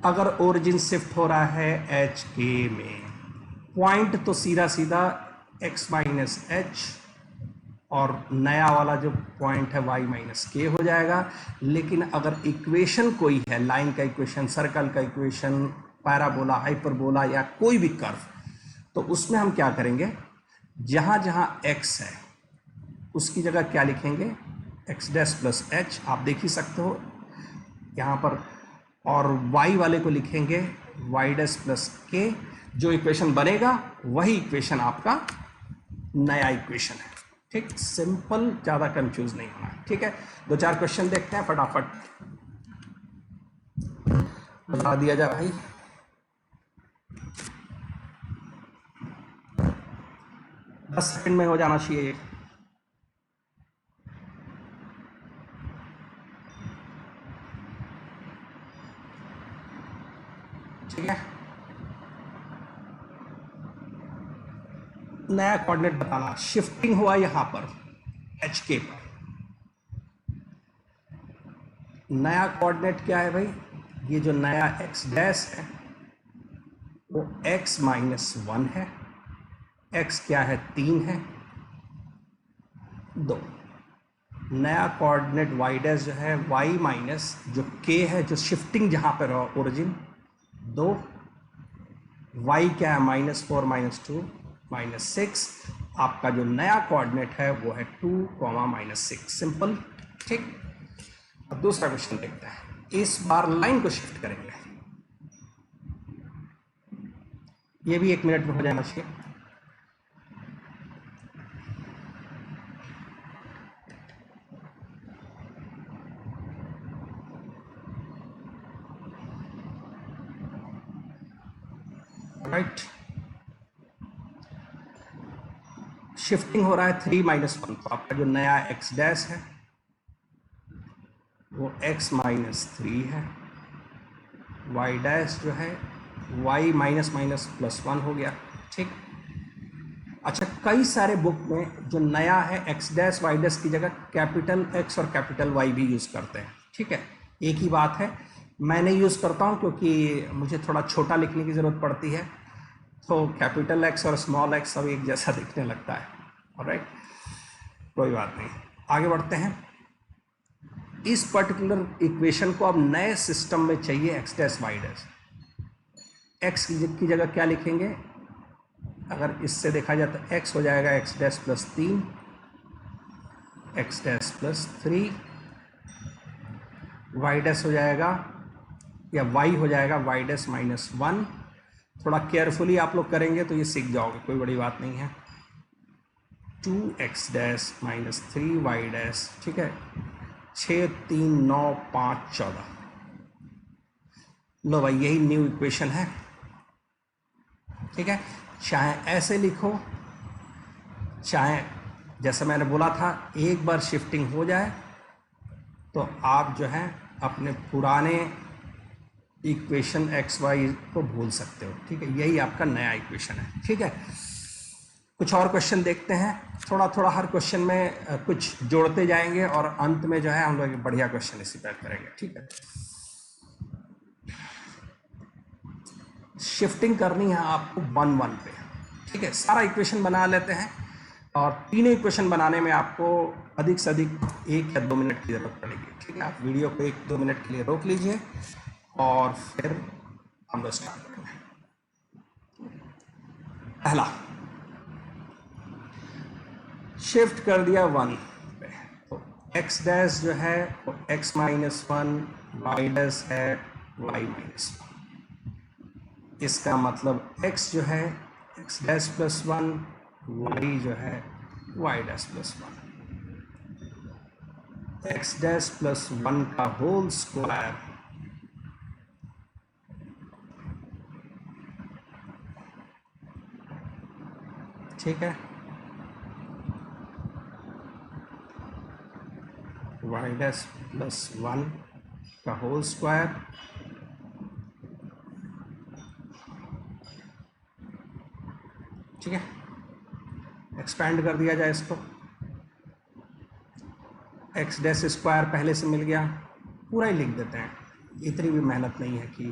S1: अगर ओरिजिन शिफ्ट हो रहा है एच के में, पॉइंट तो सीधा सीधा x माइनस एच और नया वाला जो पॉइंट है y माइनस के हो जाएगा। लेकिन अगर इक्वेशन कोई है, लाइन का इक्वेशन, सर्कल का इक्वेशन, पैराबोला, हाइपरबोला या कोई भी कर्व, तो उसमें हम क्या करेंगे, जहां जहां x है उसकी जगह क्या लिखेंगे, एक्स डैश प्लस एच। आप देख ही सकते हो यहाँ पर, और y वाले को लिखेंगे वाई डैश प्लस के। जो इक्वेशन बनेगा वही इक्वेशन आपका नया इक्वेशन है। ठीक, सिंपल, ज़्यादा कंफ्यूज नहीं होना। ठीक है, 2-4 क्वेश्चन देखते हैं, फटाफट बता दिया जाए भाई। दस सेकंड में हो जाना चाहिए। ठीक है, नया कोऑर्डिनेट बताना, शिफ्टिंग हुआ यहां पर एच के पर। नया कोऑर्डिनेट क्या है भाई, ये जो नया एक्स डैश है वो x माइनस 1 है, x क्या है 3 है 2। नया कोऑर्डिनेट y डैश जो है y माइनस जो k है, जो शिफ्टिंग जहां पर हो ओरिजिन 2, y क्या है -4 -2 -6। आपका जो नया कोऑर्डिनेट है वो है 2, -6। सिंपल। ठीक, अब दूसरा क्वेश्चन देखते हैं। इस बार लाइन को शिफ्ट करेंगे, ये भी 1 मिनट में हो जाना चाहिए। राइट, शिफ्टिंग हो रहा है 3 -1, तो आपका जो नया एक्स डैश है वो x -3 है, y डैश जो है y --+1 हो गया। ठीक, अच्छा, कई सारे बुक में जो नया है x डैश y डैश की जगह कैपिटल X और कैपिटल Y भी यूज़ करते हैं। ठीक है, एक ही बात है। मैं नहीं यूज़ करता हूँ क्योंकि मुझे थोड़ा छोटा लिखने की ज़रूरत पड़ती है, तो कैपिटल एक्स और स्मॉल एक्स सब एक जैसा दिखने लगता है। ऑलराइट, कोई बात नहीं, आगे बढ़ते हैं। इस पर्टिकुलर इक्वेशन को अब नए सिस्टम में चाहिए एक्स डैश वाई डैश। एक्स की जगह क्या लिखेंगे? अगर इससे देखा जाए तो एक्स हो जाएगा x dash plus 3, x dash plus 3, y dash हो जाएगा या वाई हो जाएगा वाई डैश माइनस 1। थोड़ा केयरफुली आप लोग करेंगे तो ये सीख जाओगे, कोई बड़ी बात नहीं है। 2x dash minus 3y dash, ठीक है। 6 3 9 5 14। लो भाई, यही न्यू इक्वेशन है, ठीक है। चाहे ऐसे लिखो, चाहे जैसे मैंने बोला था एक बार शिफ्टिंग हो जाए तो आप जो है अपने पुराने इक्वेशन एक्स वाई को भूल सकते हो, ठीक है। यही आपका नया इक्वेशन है, ठीक है। कुछ और क्वेश्चन देखते हैं, थोड़ा थोड़ा हर क्वेश्चन में कुछ जोड़ते जाएंगे और अंत में जो है हम लोग एक बढ़िया क्वेश्चन इसी पर करेंगे, ठीक है। शिफ्टिंग करनी है आपको 1 1 पे, ठीक है। सारा इक्वेशन बना लेते हैं और तीनों इक्वेशन बनाने में आपको अधिक से अधिक 1 या 2 मिनट की जरूरत पड़ेगी, ठीक है। आप वीडियो को 1-2 मिनट के लिए रोक लीजिए और फिर हम लोग स्टार्ट करेंगे। पहला शिफ्ट कर दिया 1 पे, तो x डैश जो है वो x माइनस 1, वाई डैश है y माइनस 1। इसका मतलब x जो है x डैश प्लस 1, y जो है y dash plus 1। x dash plus 1 का होल स्क्वायर, ठीक है, y डैश प्लस 1 का होल स्क्वायर, ठीक है। एक्सपेंड कर दिया जाए इसको, एक्स डैश स्क्वायर पहले से मिल गया, पूरा ही लिख देते हैं, इतनी भी मेहनत नहीं है कि,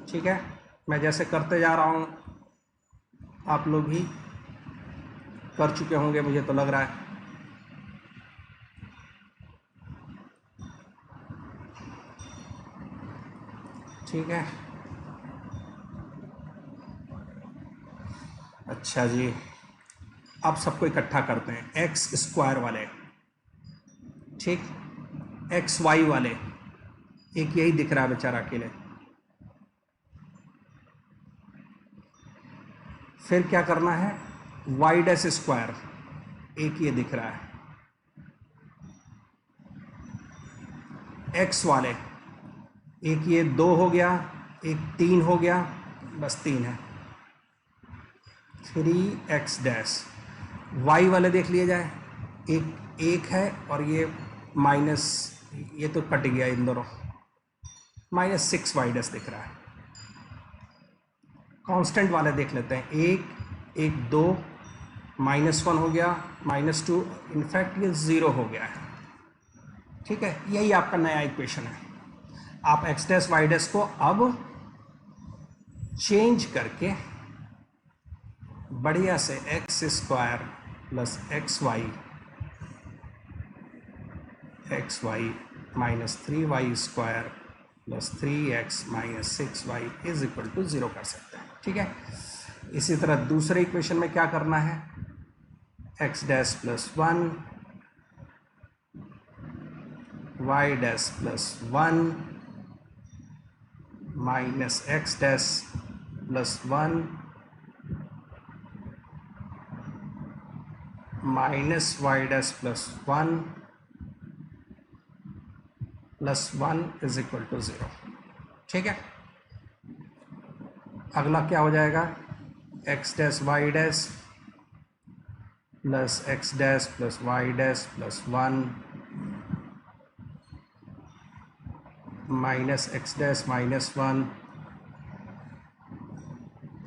S1: ठीक है। मैं जैसे करते जा रहा हूँ आप लोग भी कर चुके होंगे, मुझे तो लग रहा है। ठीक है, अच्छा जी, अब सबको इकट्ठा करते हैं। एक्स स्क्वायर वाले, ठीक, एक्स वाई वाले, एक यही दिख रहा है बेचारा अकेले। फिर क्या करना है, वाई डैश स्क्वायर, एक ये दिख रहा है। एक्स वाले, एक ये 2 हो गया, एक 3 हो गया, बस 3 है। 3x डैश, वाई वाले देख लिए जाए, एक है और ये माइनस, ये तो कट गया इन दोनों, -6y डैश दिख रहा है। कांस्टेंट वाले देख लेते हैं, एक 2, -1 हो गया, -2, इनफैक्ट ये 0 हो गया है, ठीक है। यही आपका नया इक्वेशन है। आप एक्स डैश वाई डैश को अब चेंज करके बढ़िया से x square plus x y minus 3y square plus 3x minus 6y is equal to 0 कर सकते हैं, ठीक है। इसी तरह दूसरे इक्वेशन में क्या करना है, x dash plus 1, y dash plus 1 minus x dash plus 1 minus y dash plus 1 plus 1 is equal to 0, ठीक है। अगला क्या हो जाएगा, x dash y dash plus x dash plus y dash plus 1 minus x dash minus 1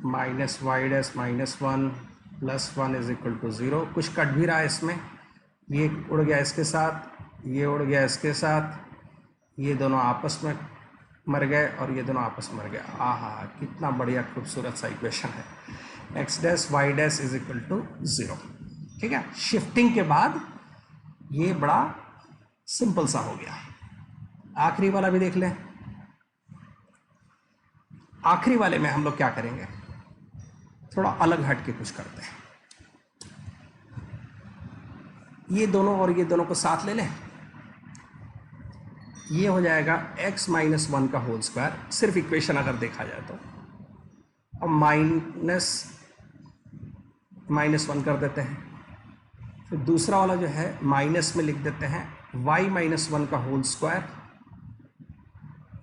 S1: minus y dash minus 1 plus 1 is equal to 0। कुछ cut भी रहा है इसमें, ये उड़ गया इसके साथ, ये उड़ गया इसके साथ, ये दोनों आपस में मर गए और ये दोनों आपस में मर गए। आहा, कितना बढ़िया खूबसूरत सा इक्वेशन है। X dash y dash is equal to 0। ठीक है, शिफ्टिंग के बाद ये बड़ा सिंपल सा हो गया। आखिरी वाला भी देख लें। आखिरी वाले में हम लोग क्या करेंगे, थोड़ा अलग हट के कुछ करते हैं। ये दोनों और ये दोनों को साथ ले लें, ये हो जाएगा x माइनस 1 का होल स्क्वायर, सिर्फ इक्वेशन अगर देखा जाए तो, और माइनस 1 कर देते हैं। फिर दूसरा वाला जो है माइनस में लिख देते हैं y माइनस 1 का whole square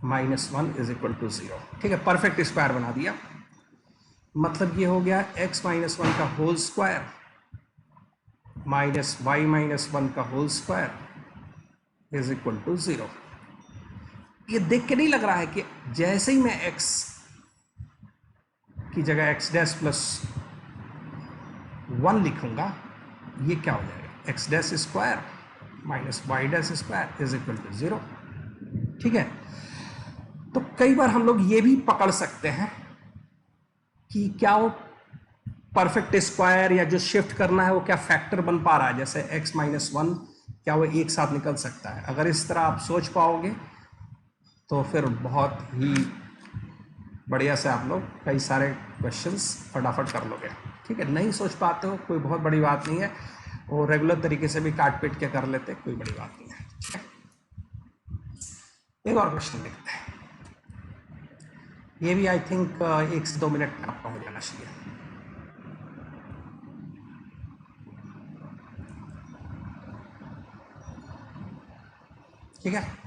S1: minus 1 is equal to 0। ठीक है, परफेक्ट स्क्वायर बना दिया। मतलब ये हो गया x माइनस 1 का whole square minus y minus 1 का whole square is equal to 0। ये देख के नहीं लग रहा है कि जैसे ही मैं x की जगह x डैश प्लस 1 लिखूंगा, ये क्या हो जाएगा, x dash square minus y dash square is equal to 0। ठीक है, तो कई बार हम लोग ये भी पकड़ सकते हैं कि क्या वो परफेक्ट स्क्वायर या जो शिफ्ट करना है वो क्या फैक्टर बन पा रहा है, जैसे x माइनस 1 क्या वो एक साथ निकल सकता है। अगर इस तरह आप सोच पाओगे तो फिर बहुत ही बढ़िया से आप लोग कई सारे क्वेश्चंस फटाफट कर लोगे। ठीक है, नहीं सोच पाते हो कोई बहुत बड़ी बात नहीं है, वो रेगुलर तरीके से भी काट पीट के कर लेते, कोई बड़ी बात नहीं है। ठीक है, एक और क्वेश्चन देखते हैं। ये भी आई थिंक 1 से 2 मिनट में आपका हो जाना चाहिए। ठीक है,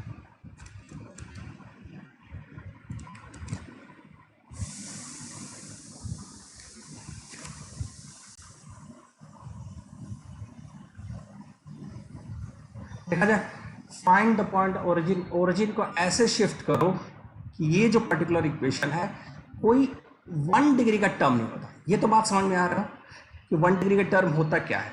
S1: देखा जाए, find the point origin. Origin को ऐसे शिफ्ट करो कि ये जो पर्टिकुलर इक्वेशन है कोई 1 डिग्री का टर्म नहीं होता। ये तो बात समझ में आ रहा है कि 1 डिग्री का टर्म होता क्या है,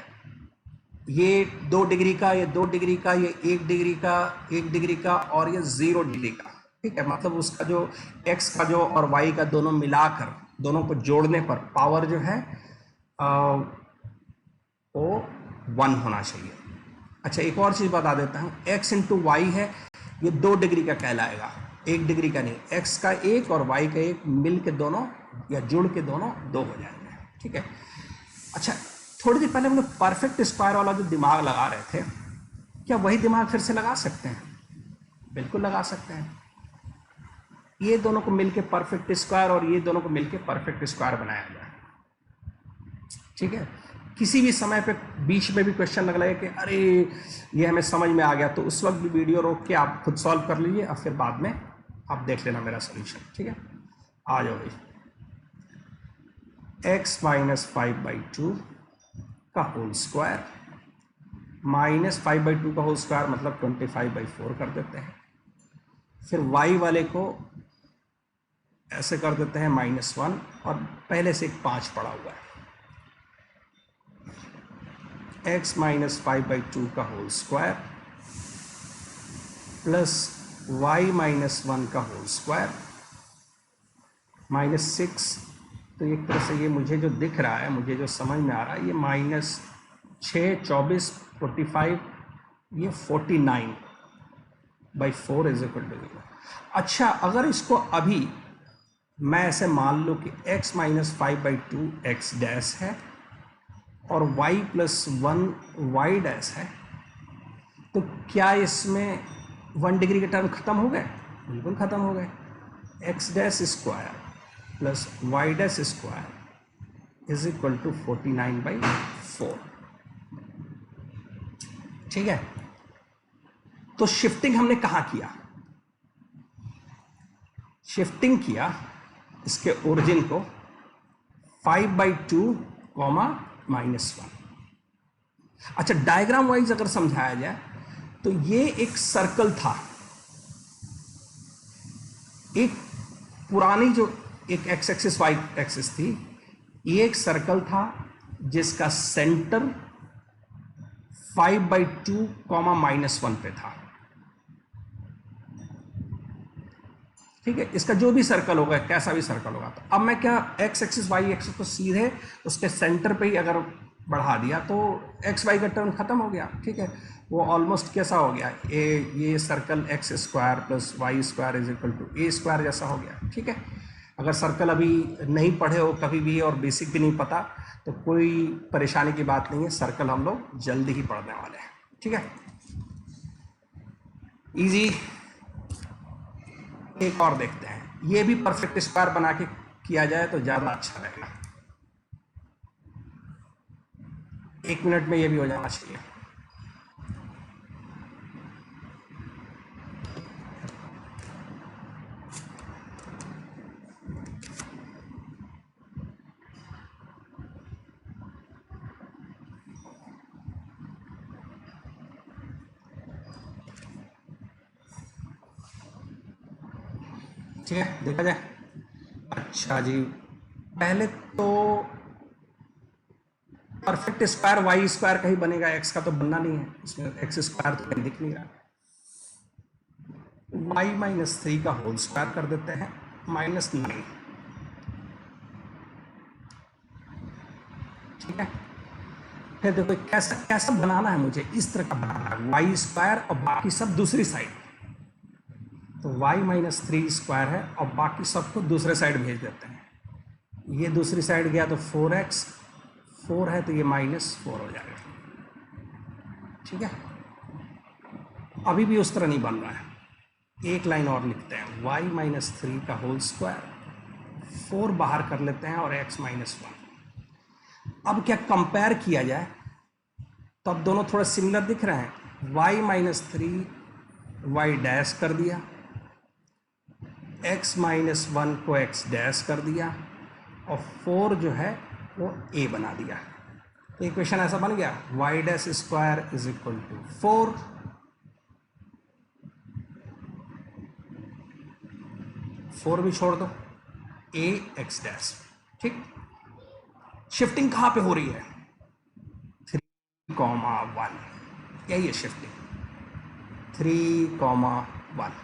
S1: ये 2 डिग्री का, ये 2 डिग्री का, ये 1 डिग्री का, 1 डिग्री का, और ये 0 डिग्री का। ठीक है, मतलब उसका जो x का जो और y का दोनों मिलाकर, दोनों को जोड़ने पर पावर जो है वो 1 होना चाहिए। अच्छा, एक और चीज बता देता हूँ, x इंटू वाई है, ये 2 डिग्री का कहलाएगा, 1 डिग्री का नहीं। x का 1 और y का 1 मिल के दोनों या जुड़ के दोनों 2 हो जाएंगे। ठीक है, अच्छा, थोड़ी देर पहले हम लोग परफेक्ट स्क्वायर वाला जो दिमाग लगा रहे थे, क्या वही दिमाग फिर से लगा सकते हैं? बिल्कुल लगा सकते हैं। ये दोनों को मिलके परफेक्ट स्क्वायर और ये दोनों को मिलके परफेक्ट स्क्वायर बनाया गया। ठीक है, किसी भी समय पे बीच में भी क्वेश्चन लगे कि अरे ये हमें समझ में आ गया, तो उस वक्त भी वीडियो रोक के आप खुद सॉल्व कर लीजिए और फिर बाद में आप देख लेना मेरा सोल्यूशन। ठीक है, आ जाओ भाई। x माइनस 5/2 का होल स्क्वायर माइनस 5/2 का होल स्क्वायर मतलब 25/4 कर देते हैं। फिर y वाले को ऐसे कर देते हैं -1, और पहले से एक 5 पड़ा हुआ है। x माइनस 5/2 का whole square plus y minus 1 का होल स्क्वायर -6। तो एक तरह से ये मुझे जो दिख रहा है, मुझे जो समझ में आ रहा है, ये -6, 24, 45, ये 49/4 इज इक्वल टू 0। अच्छा, अगर इसको अभी मैं ऐसे मान लूँ कि x माइनस 5/2 x डैश है और y प्लस 1 y डैश है, तो क्या इसमें 1 डिग्री के टर्म खत्म हो गए? बिल्कुल खत्म हो गए। x dash square plus y dash square is equal to 49/4। ठीक है, तो शिफ्टिंग हमने कहाँ किया? शिफ्टिंग किया इसके ओरिजिन को 5/2, -1। अच्छा, डायग्राम वाइज अगर समझाया जाए तो ये एक सर्कल था, एक पुरानी जो एक एक्स एक्सिस वाई एक्सिस थी, ये एक सर्कल था जिसका सेंटर 5/2, -1 पे था। ठीक है, इसका जो भी सर्कल होगा, कैसा भी सर्कल होगा, तो अब मैं क्या एक्स एक्सिस वाई एक्सिस को सीधे उसके सेंटर पे ही अगर बढ़ा दिया तो एक्स वाई का टर्म खत्म हो गया। ठीक है, वो ऑलमोस्ट कैसा हो गया, ये circle x square plus y square is equal to a square जैसा हो गया। ठीक है, अगर सर्कल अभी नहीं पढ़े हो कभी भी और बेसिक भी नहीं पता तो कोई परेशानी की बात नहीं है, सर्कल हम लोग जल्दी ही पढ़ने वाले हैं। ठीक है, इजी। एक और देखते हैं, ये भी परफेक्ट स्क्वायर बना के किया जाए तो ज़्यादा अच्छा रहेगा। 1 मिनट में ये भी हो जाना चाहिए। ठीक है, देखा जाए। अच्छा जी, पहले तो परफेक्ट स्क्वायर वाई स्क्वायर कहीं बनेगा, एक्स का तो बनना नहीं है, इसमें एक्स स्क्वायर तो कहीं दिख नहीं रहा। वाई माइनस 3 का होल स्क्वायर कर देते हैं, -9। ठीक है, फिर देखो कैसा कैसा बनाना है मुझे, इस तरह का बनाना है, वाई स्क्वायर और बाकी सब दूसरी साइड। तो y माइनस 3 स्क्वायर है और बाकी सबको दूसरे साइड भेज देते हैं। ये दूसरी साइड गया तो 4x, 4 है तो ये -4 हो जाएगा। ठीक है, अभी भी उस तरह नहीं बन रहा है, एक लाइन और लिखते हैं, y माइनस 3 का होल स्क्वायर, 4 बाहर कर लेते हैं और x -1। अब क्या कंपेयर किया जाए, तो अब दोनों थोड़ा सिमिलर दिख रहे हैं। y माइनस 3 y डैश कर दिया, x -1 को x डैश कर दिया और 4 जो है वो a बना दिया। तो इक्वेशन ऐसा बन गया, y dash square is equal to 4, 4 भी छोड़ दो, a x डैश। ठीक, शिफ्टिंग कहाँ पे हो रही है, 3,1, यही है शिफ्टिंग, 3,1।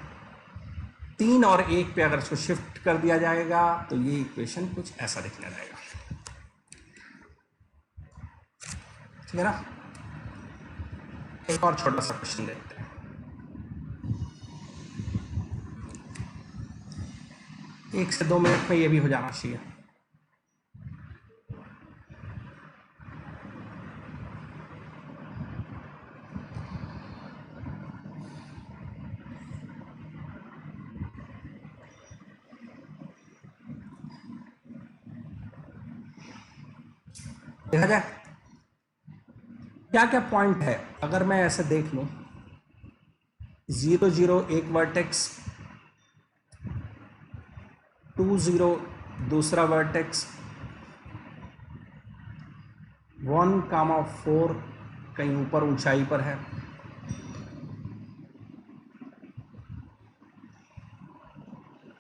S1: 3 और 1 पे अगर इसको शिफ्ट कर दिया जाएगा तो ये इक्वेशन कुछ ऐसा दिखने लगेगा। ठीक है ना, एक और छोटा सा क्वेश्चन देखते हैं। 1 से 2 मिनट में ये भी हो जाना चाहिए। देखा जाए क्या क्या पॉइंट है, अगर मैं ऐसे देख लूं, 0 0 एक वर्टेक्स, 2 0 दूसरा वर्टेक्स, 1,4 कहीं ऊपर ऊंचाई पर है,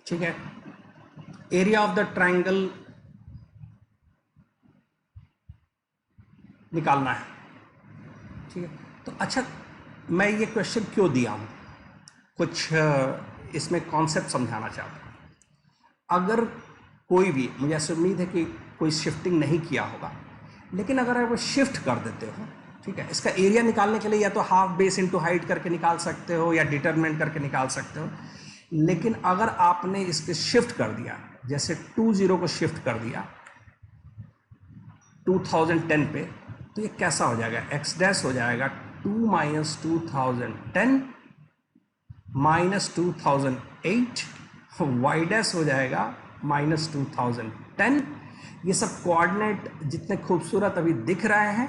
S1: ठीक है। एरिया ऑफ द ट्राइंगल निकालना है, ठीक है। तो अच्छा, मैं ये क्वेश्चन क्यों दिया हूँ, कुछ इसमें कॉन्सेप्ट समझाना चाहता हूँ। अगर कोई भी, मुझे ऐसी उम्मीद है कि कोई शिफ्टिंग नहीं किया होगा, लेकिन अगर आप शिफ्ट कर देते हो, ठीक है, इसका एरिया निकालने के लिए या तो हाफ बेस इंटू हाइट करके निकाल सकते हो या डिटरमिनेंट करके निकाल सकते हो। लेकिन अगर आपने इसके शिफ्ट कर दिया, जैसे 2 0 को शिफ्ट कर दिया 2010 पे, तो ये कैसा हो जाएगा, एक्स डैश हो जाएगा 2 माइनस 2010 माइनस 2008, वाई डैश हो जाएगा -2010। ये सब कोऑर्डिनेट जितने खूबसूरत अभी दिख रहे हैं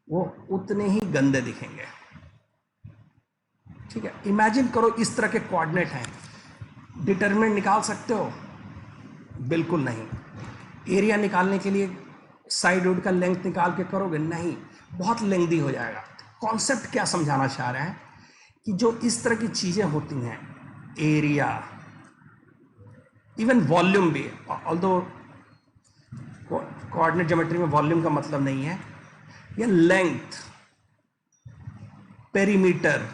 S1: वो उतने ही गंदे दिखेंगे। ठीक है, इमेजिन करो इस तरह के कोऑर्डिनेट हैं, डिटरमिनेंट निकाल सकते हो, बिल्कुल नहीं। एरिया निकालने के लिए साइड रोड का लेंथ निकाल के करोगे, नहीं, बहुत लेंथी हो जाएगा। कॉन्सेप्ट क्या समझाना चाह रहे हैं कि जो इस तरह की चीजें होती हैं, एरिया, इवन वॉल्यूम भी, ऑल्दो कोऑर्डिनेट ज्योमेट्री में वॉल्यूम का मतलब नहीं है, या लेंथ, पेरीमीटर,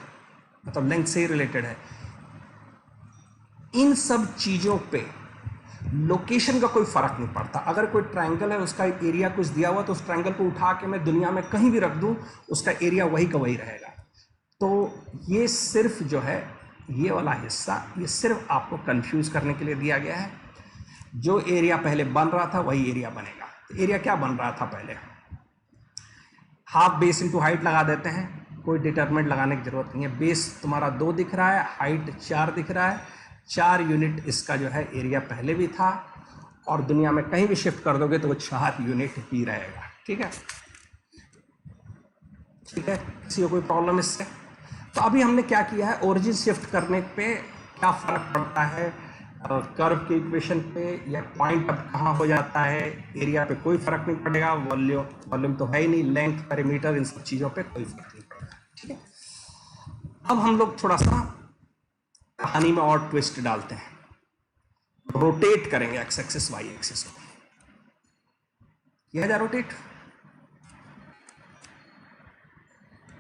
S1: मतलब लेंथ से ही रिलेटेड है, इन सब चीजों पे लोकेशन का कोई फर्क नहीं पड़ता। अगर कोई ट्रायंगल है, उसका एरिया कुछ दिया हुआ, तो उस ट्रायंगल को उठा के मैं दुनिया में कहीं भी रख दूं, उसका एरिया वही का वही रहेगा। तो ये सिर्फ जो है ये वाला हिस्सा, ये सिर्फ आपको कंफ्यूज करने के लिए दिया गया है। जो एरिया पहले बन रहा था वही एरिया बनेगा। तो एरिया क्या बन रहा था पहले, हाफ बेस इंटू हाइट लगा देते हैं, कोई डिटरमिनेंट लगाने की जरूरत नहीं है। बेस तुम्हारा 2 दिख रहा है, हाइट 4 दिख रहा है, 4 यूनिट इसका जो है एरिया पहले भी था, और दुनिया में कहीं भी शिफ्ट कर दोगे तो वो 4 यूनिट ही रहेगा। ठीक है, ठीक है, किसी को कोई प्रॉब्लम इससे? तो अभी हमने क्या किया है, ओरिजिन शिफ्ट करने पे क्या फर्क पड़ता है, कर्व के इक्वेशन पे, या पॉइंट अब कहाँ हो जाता है, एरिया पे कोई फर्क नहीं पड़ेगा, वॉल्यूम तो है ही नहीं, लेंथ, पेरीमीटर, इन सब चीज़ों पे कोई फर्क नहीं पड़ेगा। ठीक है, अब हम लोग थोड़ा सा कहानी में और ट्विस्ट डालते हैं, रोटेट करेंगे एक्स एक्सिस वाई एक्सिस को। किया जाए रोटेट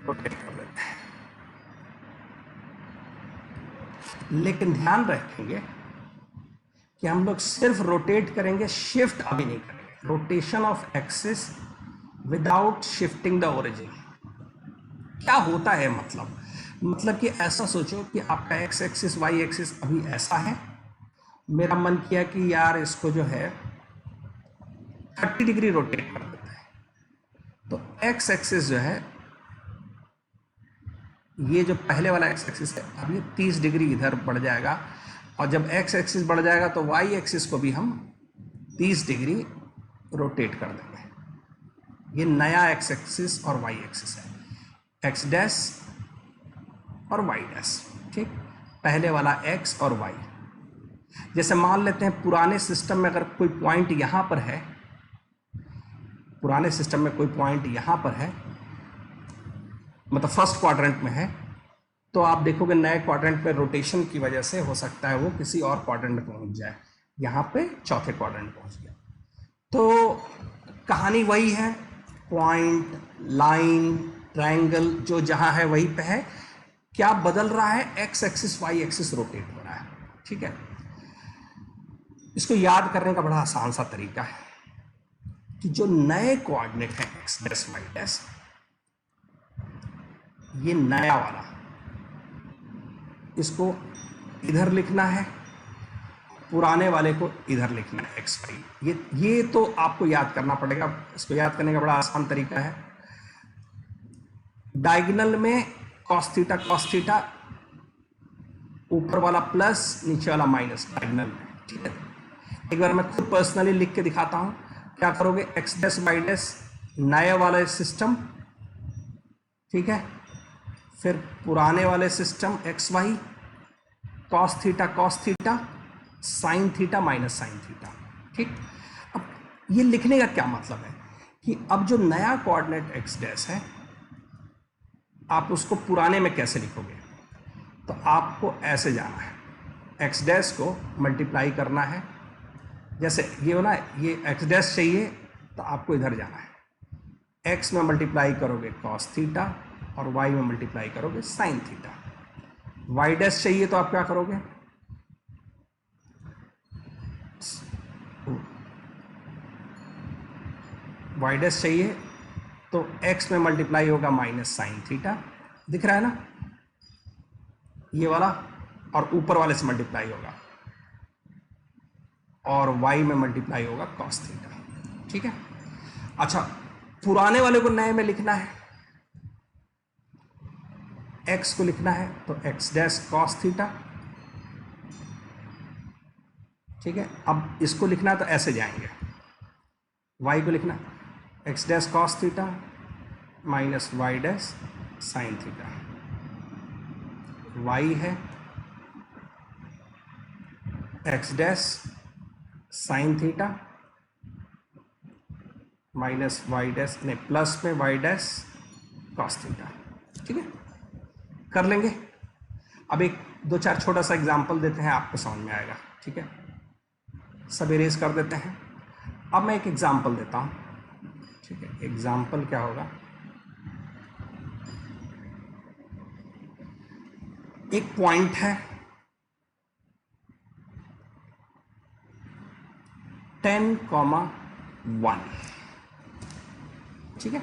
S1: कर लेते हैं, लेकिन ध्यान रखेंगे कि हम लोग सिर्फ रोटेट करेंगे, शिफ्ट अभी नहीं करेंगे। Rotation of axis without shifting the origin. क्या होता है मतलब कि ऐसा सोचो कि आपका एक्स एक्सिस वाई एक्सिस अभी ऐसा है, मेरा मन किया कि यार इसको जो है 30 डिग्री रोटेट कर देते हैं। तो एक्स एक्सिस जो है, ये जो पहले वाला एक्स एक्सिस है, अब ये 30 डिग्री इधर बढ़ जाएगा, और जब एक्स एक्सिस बढ़ जाएगा तो वाई एक्सिस को भी हम 30 डिग्री रोटेट कर देंगे। ये नया एक्स एक्सिस और वाई एक्सिस है, एक्स डैश और वाई डैश। ठीक, पहले वाला एक्स और वाई। जैसे मान लेते हैं पुराने सिस्टम में अगर कोई पॉइंट यहां पर है, पुराने सिस्टम में कोई पॉइंट यहां पर है, मतलब फर्स्ट क्वाड्रेंट में है, तो आप देखोगे नए क्वाड्रेंट पे रोटेशन की वजह से हो सकता है वो किसी और क्वाड्रेंट में पहुंच जाए, यहाँ पे चौथे क्वाड्रेंट पहुंच गया। तो कहानी वही है, पॉइंट, लाइन, ट्रायंगल जो जहां है वहीं पे है। क्या बदल रहा है, x axis y axis rotate हो रहा है। ठीक है, इसको याद करने का बड़ा आसान सा तरीका है कि जो नए कोऑर्डिनेट है एक्स डैश वाई डैश, ये नया वाला, इसको इधर लिखना है, पुराने वाले को इधर लिखना है, एक्स वाई। ये तो आपको याद करना पड़ेगा। इसको याद करने का बड़ा आसान तरीका है, डायगोनल में कॉस थीटा, ऊपर वाला प्लस, नीचे वाला माइनस, डायगोनल में। ठीक है, एक बार मैं खुद पर्सनली लिख के दिखाता हूं। क्या करोगे, एक्स डैश वाई डैश, नए वाला सिस्टम, ठीक है, फिर पुराने वाले system x y, cos theta, sine theta minus sine theta. ठीक, अब ये लिखने का क्या मतलब है कि अब जो नया कोऑर्डिनेट एक्स डैश है, आप उसको पुराने में कैसे लिखोगे, तो आपको ऐसे जाना है, एक्स डैश को मल्टीप्लाई करना है, जैसे ये हो ना, ये एक्स डैश चाहिए तो आपको इधर जाना है, एक्स में मल्टीप्लाई करोगे कॉस थीटा और वाई में मल्टीप्लाई करोगे साइन थीटा। वाई डैश चाहिए तो आप क्या करोगे, वाई डैश चाहिए तो एक्स में मल्टीप्लाई होगा माइनस साइन थीटा, दिख रहा है ना ये वाला, और ऊपर वाले से मल्टीप्लाई होगा, और y में मल्टीप्लाई होगा कॉस थीटा। ठीक है, अच्छा, पुराने वाले को नए में लिखना है, x को लिखना है तो x डैश कॉस थीटा। ठीक है, अब इसको लिखना है तो ऐसे जाएंगे, y को लिखना x dash cos theta minus y dash sine theta, y है x dash sine theta minus y dash, नहीं प्लस में वाई डैश कॉस थीटा। ठीक है, कर लेंगे। अब एक 2-4 छोटा सा एग्जांपल देते हैं, आपको समझ में आएगा। ठीक है, सब इरेज कर देते हैं। अब मैं एक एग्जांपल देता हूं। ठीक है, एग्जांपल क्या होगा, एक पॉइंट है, 10,1। ठीक है,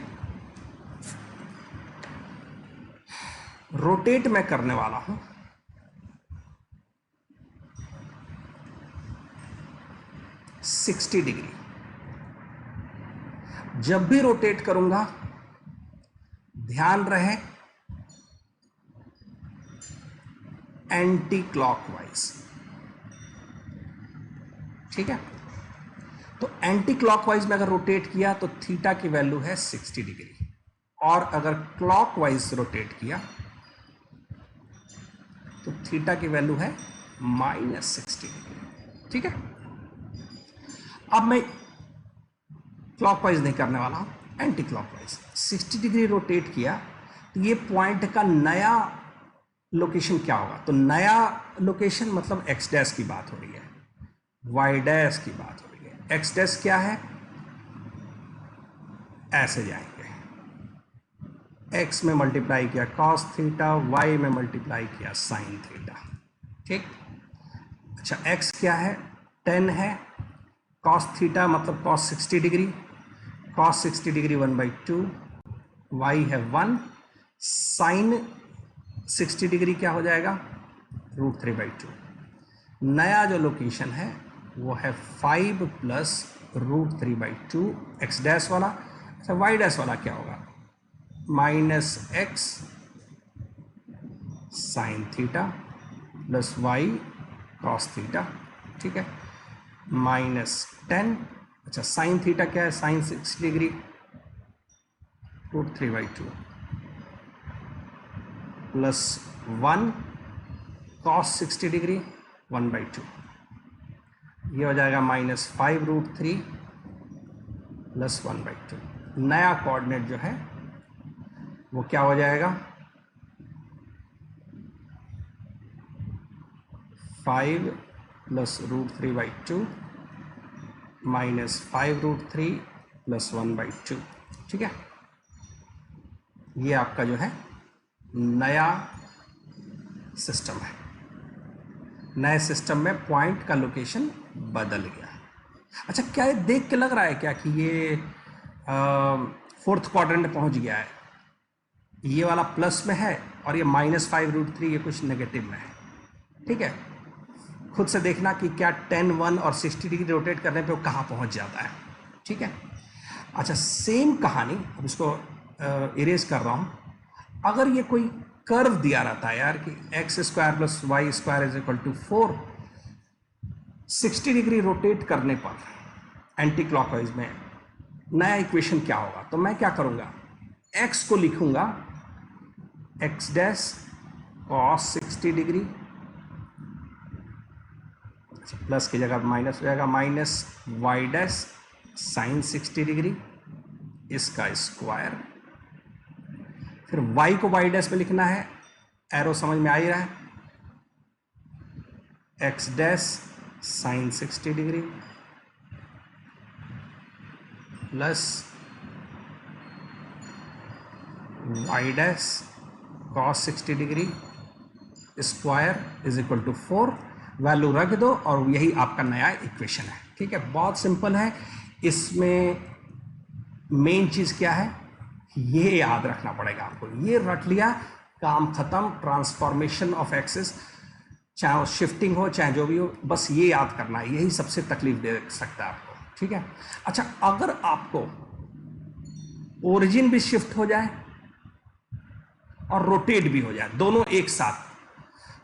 S1: रोटेट मैं करने वाला हूं 60 डिग्री। जब भी रोटेट करूंगा ध्यान रहे एंटी क्लॉकवाइज। ठीक है, तो एंटी क्लॉकवाइज में अगर रोटेट किया तो थीटा की वैल्यू है 60 डिग्री, और अगर क्लॉकवाइज रोटेट किया तो थीटा की वैल्यू है -60 डिग्री। ठीक है, अब मैं क्लॉकवाइज नहीं करने वाला हूं, एंटी क्लॉकवाइज। 60 डिग्री रोटेट किया तो ये पॉइंट का नया लोकेशन क्या होगा? तो नया लोकेशन मतलब एक्स डैश की बात हो रही है, वाई डैश की बात हो रही है। एक्स डैश क्या है? ऐसे जाएंगे, एक्स में मल्टीप्लाई किया कॉस थीटा, वाई में मल्टीप्लाई किया साइन थीटा। ठीक, अच्छा एक्स क्या है? 10 है, कॉस थीटा मतलब cos 60 degree, cos 60 degree 1/2, y है 1, साइन 60 डिग्री क्या हो जाएगा? √3/2। नया जो लोकेशन है वो है 5 प्लस √3/2 एक्स डैश वाला। अच्छा वाई डैश वाला क्या होगा? -x sine theta plus y cos theta. ठीक है, -10। अच्छा साइन थीटा क्या है? Sine 60 degree √3/2 plus 1 cos 60 degree 1/2, ये हो जाएगा -5√3 प्लस 1/2। नया कोऑर्डिनेट जो है वो क्या हो जाएगा? 5 प्लस √3/2 -5√3 प्लस 1/2। ठीक है, ये आपका जो है नया सिस्टम है। नए सिस्टम में पॉइंट का लोकेशन बदल गया। अच्छा क्या ये देख के लग रहा है क्या कि ये फोर्थ क्वाड्रेंट में पहुंच गया है? ये वाला प्लस में है और ये -5√3 ये कुछ नेगेटिव में है। ठीक है, खुद से देखना कि क्या 10, 1 और 60 डिग्री रोटेट करने पे वो कहाँ पहुंच जाता है। ठीक है, अच्छा सेम कहानी, अब इसको इरेज कर रहा हूँ। अगर ये कोई कर्व दिया रहता है यार कि x² + y² = 4, 60 डिग्री रोटेट करने पर एंटी क्लॉकवाइज में नया इक्वेशन क्या होगा? तो मैं क्या करूंगा, x को लिखूंगा x dash cos 60 degree, plus की जगह माइनस हो जाएगा, -y डैश साइन 60 डिग्री इसका स्क्वायर। फिर y को y डैश में लिखना है, एरो समझ में आ ही रहा है, x dash sign 60 degree plus y dash cos 60 degree square = 4। Value रख दो और यही आपका नया इक्वेशन है। ठीक है, बहुत सिंपल है। इसमें मेन चीज क्या है, ये याद रखना पड़ेगा आपको। ये रट लिया, काम खत्म। ट्रांसफॉर्मेशन ऑफ एक्सिस, चाहे वो शिफ्टिंग हो चाहे जो भी हो, बस ये याद करना है, यही सबसे तकलीफ दे सकता है आपको। ठीक है, अच्छा अगर आपको ओरिजिन भी शिफ्ट हो जाए और रोटेट भी हो जाए, दोनों एक साथ,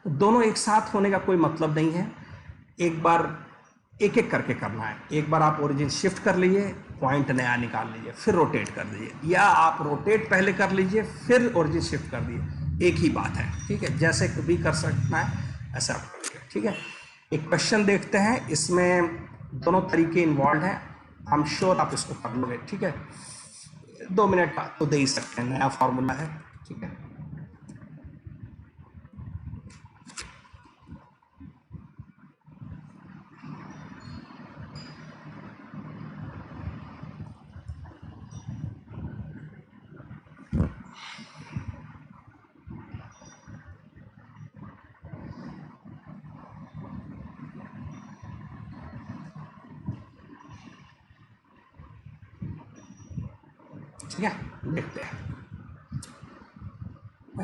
S1: तो दोनों एक साथ होने का कोई मतलब नहीं है। एक बार एक एक करके करना है। एक बार आप ओरिजिन शिफ्ट कर लीजिए, पॉइंट नया निकाल लीजिए, फिर रोटेट कर दीजिए, या आप रोटेट पहले कर लीजिए फिर ओरिजिन शिफ्ट कर दीजिए, एक ही बात है। ठीक है, जैसे भी कर सकना है ऐसा आप करिए। ठीक है, एक क्वेश्चन देखते हैं, इसमें दोनों तरीके इन्वॉल्व हैं। आई एम श्योर आप इसको कर लोगे। ठीक है, 2 मिनट तो दे ही सकते हैं, नया फॉर्मूला है। ठीक है, ठीक है, देखते हैं।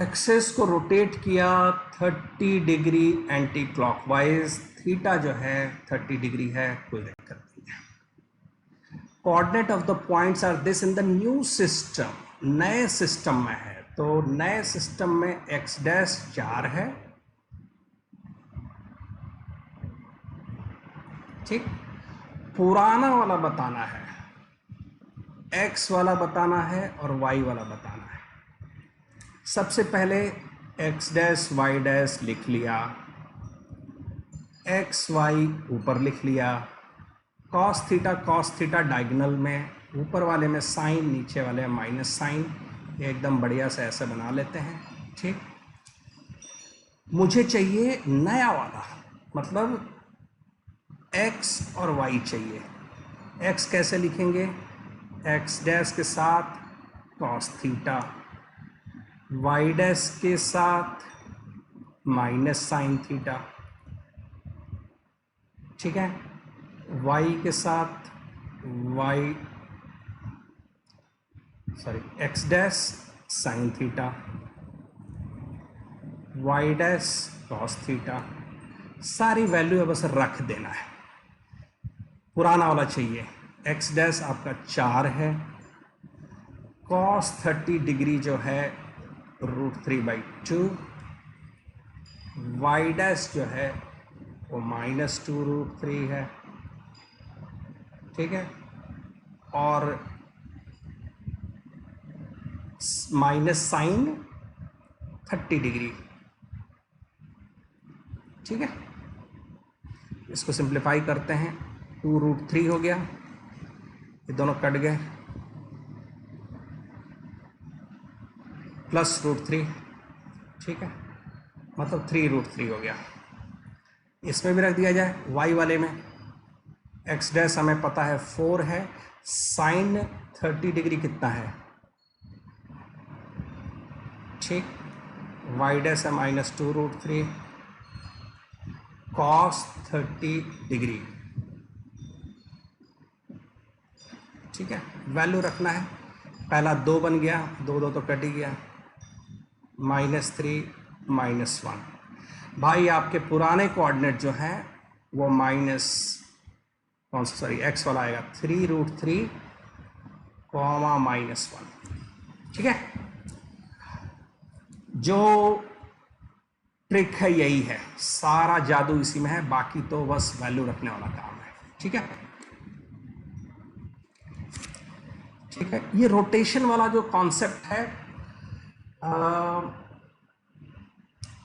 S1: एक्सेस को रोटेट किया 30 डिग्री एंटी क्लॉकवाइज, थीटा जो है 30 डिग्री है, कोई दिक्कत नहीं है। Coordinate of the points are this in the new system, नए सिस्टम में है, तो नए सिस्टम में एक्स डैश 4 है, ठीक। पुराना वाला बताना है, एक्स वाला बताना है और वाई वाला बताना है। सबसे पहले एक्स डैश वाई डैश लिख लिया, एक्स वाई ऊपर लिख लिया, कॉस थीटा डायगोनल में, ऊपर वाले में साइन, नीचे वाले में माइनस साइन, एकदम बढ़िया से ऐसे बना लेते हैं, ठीक। मुझे चाहिए नया वाला, मतलब एक्स और वाई चाहिए। एक्स कैसे लिखेंगे, एक्स डैश के साथ कॉस थीटा, वाई डैश के साथ माइनस साइन थीटा, ठीक है। वाई के साथ x dash sine theta, y dash cos theta, सारी वैल्यू बस रख देना है। पुराना वाला चाहिए, एक्स डैश आपका 4 है, कॉस 30 डिग्री जो है √3/2, वाई डैश जो है वो -2√3 है, ठीक है, और माइनस साइन 30 डिग्री, ठीक है। इसको सिंप्लीफाई करते हैं, 2√3 हो गया, ये दोनों कट गए, +√3, ठीक है, मतलब 3√3 हो गया। इसमें भी रख दिया जाए, वाई वाले में एक्स डैश हमें पता है 4 है, साइन 30 डिग्री कितना है, ठीक, वाई डैश है -2√3, कॉस 30 डिग्री, ठीक है। वैल्यू रखना है, पहला 2 बन गया, 2 तो कट ही गया, -3 -1। भाई आपके पुराने कोऑर्डिनेट जो हैं वो एक्स वाला आएगा 3√3, -1, ठीक है। जो ट्रिक है यही है, सारा जादू इसी में है, बाकी तो बस वैल्यू रखने वाला काम है, ठीक है। ठीक है, ये रोटेशन वाला जो कॉन्सेप्ट है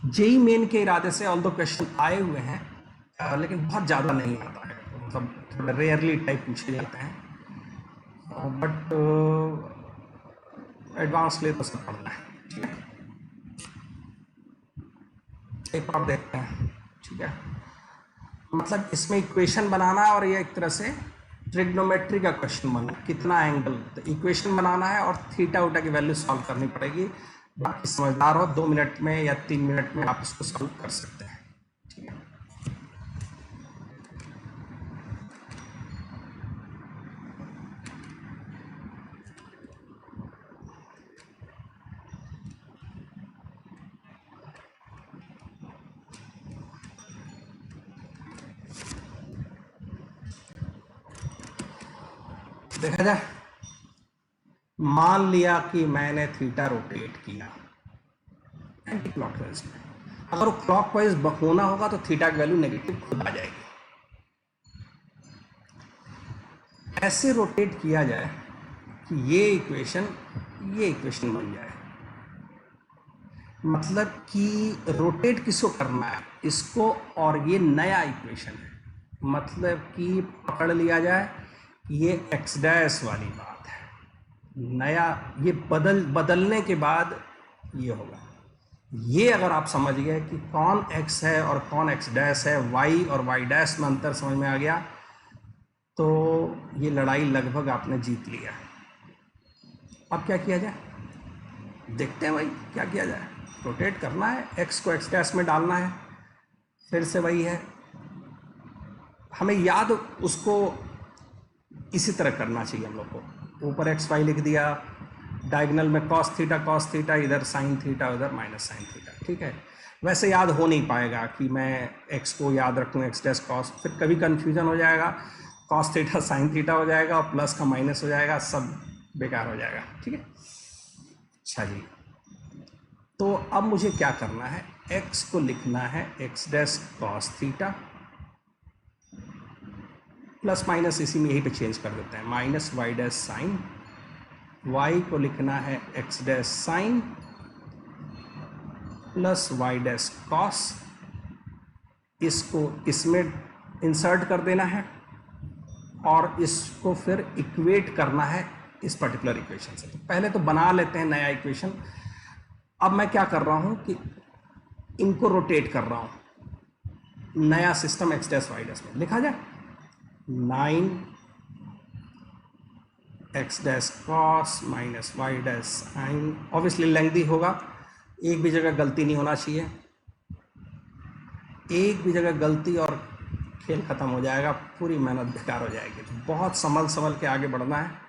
S1: जेई मेन के इरादे से ऑल दो क्वेश्चन आए हुए हैं, लेकिन बहुत ज़्यादा नहीं आता है, मतलब थोड़ा रेयरली टाइप पूछे जाते हैं, बट एडवांस ले तो सब पढ़ना है, ठीक है। एक और देखते हैं, ठीक है, मतलब इसमें इक्वेशन बनाना है और ये एक तरह से ट्रिग्नोमेट्री का क्वेश्चन बना, कितना एंगल, तो इक्वेशन बनाना है और थीटा उटा की वैल्यू सॉल्व करनी पड़ेगी। बाकी समझदार हो 2 मिनट में या 3 मिनट में आप इसको सॉल्व कर सकते हैं, ठीक है। देखा जाए, मान लिया कि मैंने थीटा रोटेट किया एंटी क्लॉकवाइज में, अगर वो क्लॉकवाइज होना होगा तो थीटा की वैल्यू नेगेटिव खुद आ जाएगी। ऐसे रोटेट किया जाए कि ये इक्वेशन बन जाए, मतलब कि रोटेट किसको करना है, इसको, और ये नया इक्वेशन है, मतलब कि पकड़ लिया जाए ये एक्स डैश वाली बात है, नया ये बदलने के बाद ये होगा। ये अगर आप समझ गए कि कौन एक्स है और कौन एक्स डैश है, वाई और वाई डैश में अंतर समझ में आ गया, तो ये लड़ाई लगभग आपने जीत लिया। अब क्या किया जाए, देखते हैं भाई क्या किया जाए। रोटेट करना है, एक्स को एक्स डैश में डालना है, फिर से वही है, हमें याद उसको इसी तरह करना चाहिए हम लोग को। ऊपर एक्स वाई लिख दिया, डायगोनल में कॉस थीटा, इधर साइन थीटा, उधर माइनस साइन थीटा, ठीक है। वैसे याद हो नहीं पाएगा कि मैं एक्स को याद रखूँ एक्स डैश कॉस, फिर कभी कन्फ्यूजन हो जाएगा, कॉस थीटा साइन थीटा हो जाएगा और प्लस का माइनस हो जाएगा, सब बेकार हो जाएगा, ठीक है। अच्छा जी, तो अब मुझे क्या करना है, x को लिखना है x dash cos theta plus minus इसी में यहीं पे चेंज कर देते हैं, minus y dash sine, y को लिखना है x dash sine plus y dash cos, इसको इसमें इंसर्ट कर देना है और इसको फिर इक्वेट करना है इस पर्टिकुलर इक्वेशन से। तो पहले तो बना लेते हैं नया इक्वेशन। अब मैं क्या कर रहा हूं कि इनको रोटेट कर रहा हूं, नया system x dash y dash में लिखा जाए 9 x dash cos minus y dash sine. Obviously lengthy होगा, एक भी जगह गलती नहीं होना चाहिए, एक भी जगह गलती और खेल खत्म हो जाएगा, पूरी मेहनत बेकार हो जाएगी। तो बहुत संभल के आगे बढ़ना है।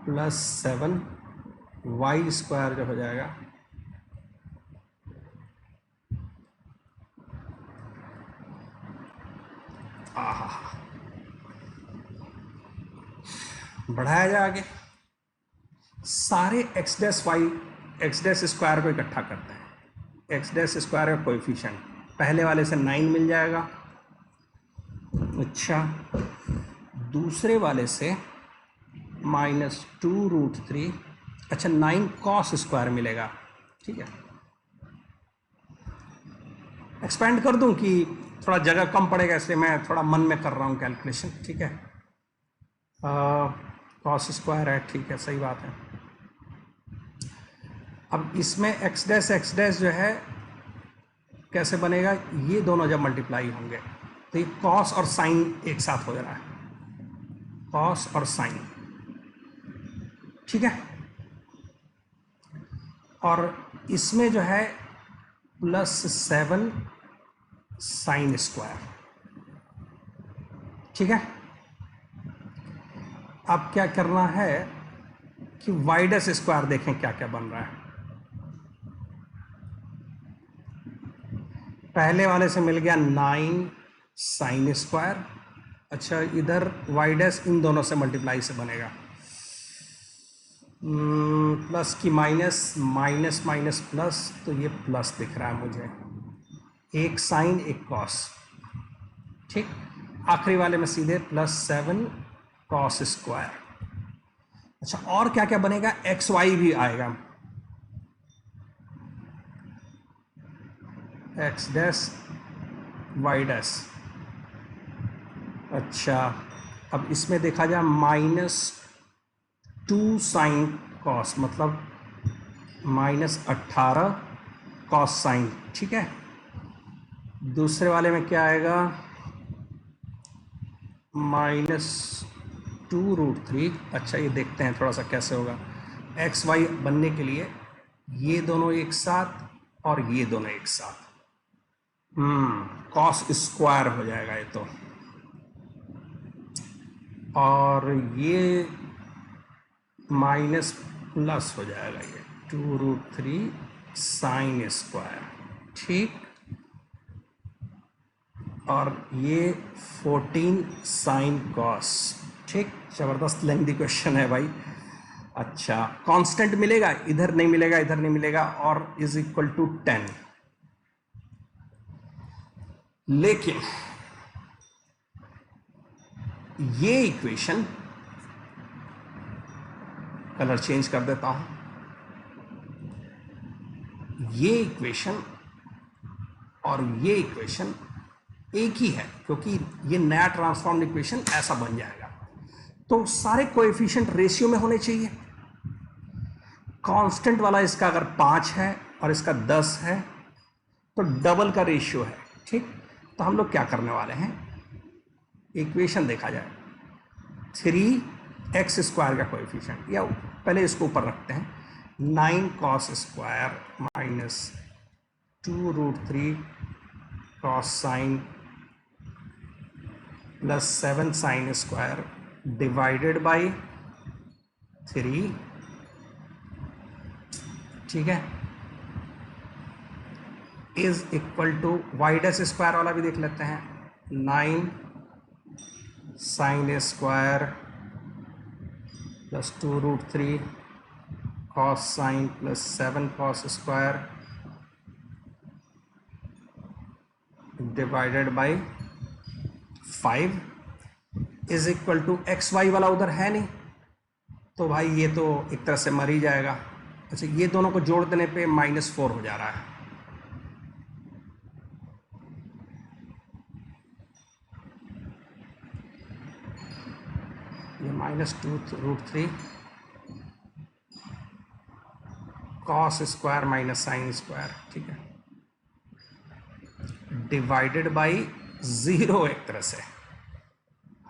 S1: प्लस 7 वाई स्क्वायर जो हो जाएगा बढ़ाया जाए आगे, सारे x dash y x dash square को इकट्ठा करते हैं, एक्स डैश स्क्वायर का कोएफिशिएंट पहले वाले से 9 मिल जाएगा, अच्छा दूसरे वाले से -2√3, अच्छा 9 कॉस स्क्वायर मिलेगा, ठीक है। एक्सपेंड कर दूं कि थोड़ा जगह कम पड़ेगा, इसलिए मैं थोड़ा मन में कर रहा हूं कैलकुलेशन, ठीक है। कॉस स्क्वायर है, ठीक है, सही बात है। अब इसमें एक्स डैश जो है कैसे बनेगा, ये दोनों जब मल्टीप्लाई होंगे तो ये कॉस और साइन एक साथ हो रहा है, कॉस और साइन, ठीक है। और इसमें जो है +7 साइन स्क्वायर, ठीक है। अब क्या करना है कि वाई डैश स्क्वायर देखें क्या क्या बन रहा है। पहले वाले से मिल गया 9 साइन स्क्वायर, अच्छा इधर वाई डैश इन दोनों से मल्टीप्लाई से बनेगा, प्लस की माइनस, माइनस माइनस प्लस, तो ये प्लस दिख रहा है मुझे, एक साइन एक कॉस, ठीक। आखिरी वाले में सीधे +7 कॉस स्क्वायर। अच्छा और क्या क्या बनेगा, एक्स वाई भी आएगा, एक्स डैश वाई डैश, अच्छा अब इसमें देखा जाए -2 साइन कॉस, मतलब -18 कॉस साइन, ठीक है। दूसरे वाले में क्या आएगा, -2√3, अच्छा ये देखते हैं थोड़ा सा कैसे होगा, एक्स वाई बनने के लिए ये दोनों एक साथ और ये दोनों एक साथ, कॉस स्क्वायर हो जाएगा ये तो, और ये माइनस प्लस हो जाएगा, ये 2√3 साइन स्क्वायर, ठीक। और ये 14 साइन कॉस, ठीक। ज़बरदस्त लेंथी क्वेश्चन है भाई। अच्छा कांस्टेंट मिलेगा, इधर नहीं मिलेगा, इधर नहीं मिलेगा, और = 10, लेकिन ये इक्वेशन, कलर चेंज कर देता हूं, ये इक्वेशन और ये इक्वेशन एक ही है, क्योंकि ये नया ट्रांसफॉर्म्ड इक्वेशन ऐसा बन जाएगा। तो सारे कोएफिशिएंट रेशियो में होने चाहिए। कांस्टेंट वाला इसका अगर 5 है और इसका 10 है तो डबल का रेशियो है, ठीक। तो हम लोग क्या करने वाले हैं, इक्वेशन देखा जाए 3x² का कोएफिशिएंट, या पहले इसको ऊपर रखते हैं, 9 cos² -2√3 cos sine plus 7 sine square divided by 3, ठीक है, is equal to y dash square वाला भी देख लेते हैं, 9 sine square plus 2√3 cos sine plus 7 cos square divided by 5 is equal to x y वाला उधर है नहीं, तो भाई ये तो एक तरह से मर ही जाएगा। अच्छा, ये दोनों को जोड़ देने पे -4 हो जा रहा है। ये -2√3 cos square minus sine square, ठीक है, डिवाइडेड बाई 0 एक तरह से,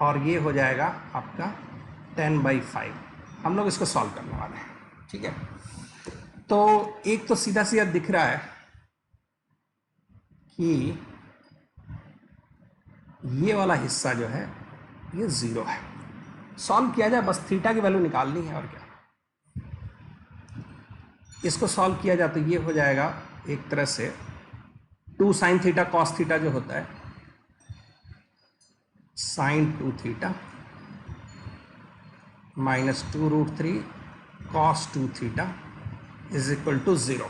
S1: और ये हो जाएगा आपका 10/5। हम लोग इसको सॉल्व करने वाले हैं, ठीक है। तो एक तो सीधा सीधा दिख रहा है कि ये वाला हिस्सा जो है ये 0 है। सॉल्व किया जाए, बस थीटा की वैल्यू निकालनी है और क्या। इसको सॉल्व किया जाए तो ये हो जाएगा एक तरह से 2 साइन थीटा कॉस थीटा जो होता है, sine 2 theta minus 2√3 cos 2 theta is equal to 0।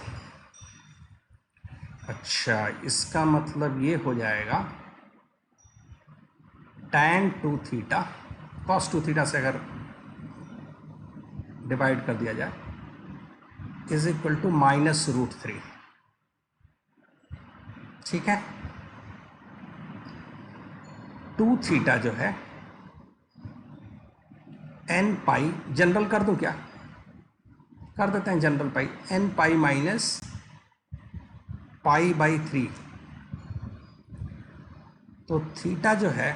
S1: अच्छा, इसका मतलब ये हो जाएगा tan 2 थीटा कॉस 2 थीटा से अगर डिवाइड कर दिया जाए इज इक्वल टू -√3, ठीक है। 2 थीटा जो है n पाई, जनरल कर दूं क्या, कर देते हैं जनरल पाई, n पाई माइनस π/3, तो थीटा जो है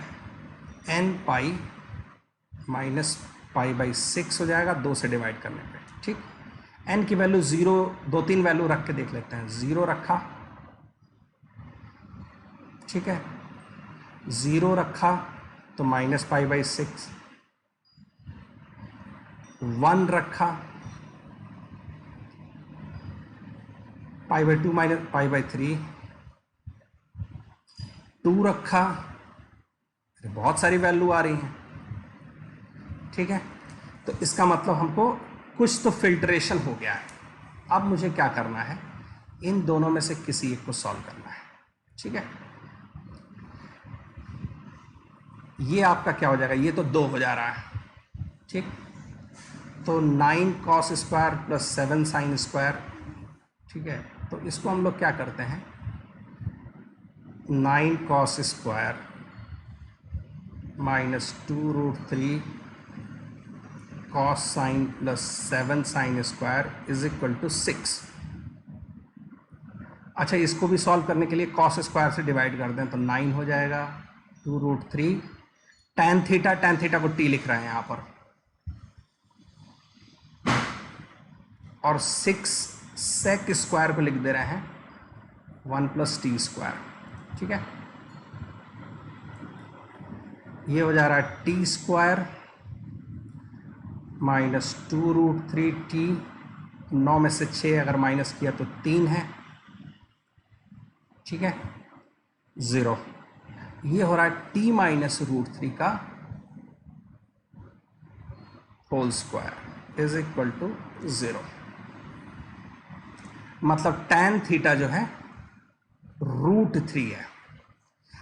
S1: n पाई माइनस π/6 हो जाएगा 2 से डिवाइड करने पे, ठीक। n की वैल्यू 0, 2-3 वैल्यू रख के देख लेते हैं। 0 रखा, ठीक है, 0 रखा तो माइनस π/6, 1 रखा π/2 माइनस π/3, 2 रखा, बहुत सारी वैल्यू आ रही हैं, ठीक है। तो इसका मतलब हमको कुछ तो फिल्ट्रेशन हो गया है। अब मुझे क्या करना है, इन दोनों में से किसी एक को सॉल्व करना है, ठीक है। ये आपका क्या हो जाएगा, ये तो 2 हो जा रहा है, ठीक। तो 9 cos square plus 7 sine square, ठीक है। तो इसको हम लोग क्या करते हैं, 9 cos square minus 2√3 cos sine plus 7 sine square is equal to 6। अच्छा, इसको भी सॉल्व करने के लिए कॉस स्क्वायर से डिवाइड कर दें तो 9 हो जाएगा, 2√3 tan थीटा को t लिख रहे हैं यहाँ पर, और 6 सेक स्क्वायर को लिख दे रहे हैं 1 + t स्क्वायर, ठीक है। ये हो जा रहा है t स्क्वायर माइनस 2√3t, 9 में से 6 अगर माइनस किया तो 3 है, ठीक है, 0। ये हो रहा है t माइनस √3 का whole square is equal to 0। मतलब tan थीटा जो है √3 है।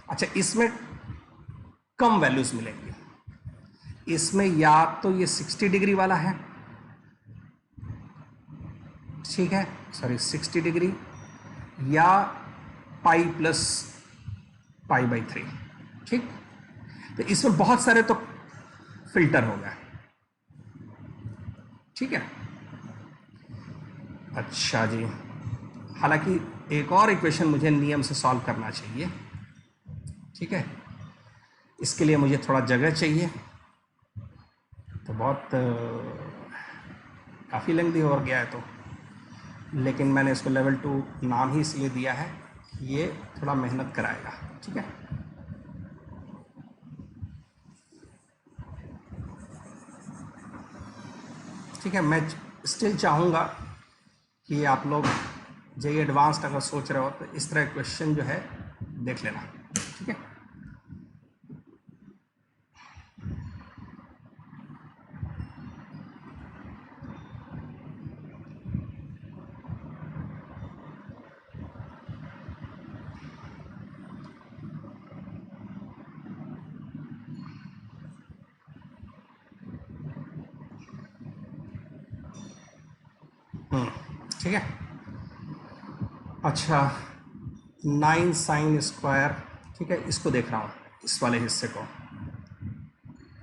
S1: अच्छा, इसमें कम वैल्यूज मिलेंगी, इसमें या तो ये 60 डिग्री वाला है, ठीक है, सॉरी 60 डिग्री, या पाई प्लस π/3, ठीक। तो इसमें बहुत सारे तो फिल्टर हो गए, ठीक है। अच्छा जी, हालांकि एक और इक्वेशन मुझे नियम से सॉल्व करना चाहिए, ठीक है। इसके लिए मुझे थोड़ा जगह चाहिए, तो बहुत काफ़ी लेंथी हो गया है तो, लेकिन मैंने इसको लेवल 2 नाम ही इसलिए दिया है ये थोड़ा मेहनत कराएगा, ठीक है। ठीक है, मैं स्टिल चाहूँगा कि आप लोग जेईई एडवांस्ड अगर सोच रहे हो तो इस तरह क्वेश्चन जो है देख लेना, ठीक है। ठीक है। अच्छा, 9 साइन स्क्वायर, ठीक है, इसको देख रहा हूँ, इस वाले हिस्से को,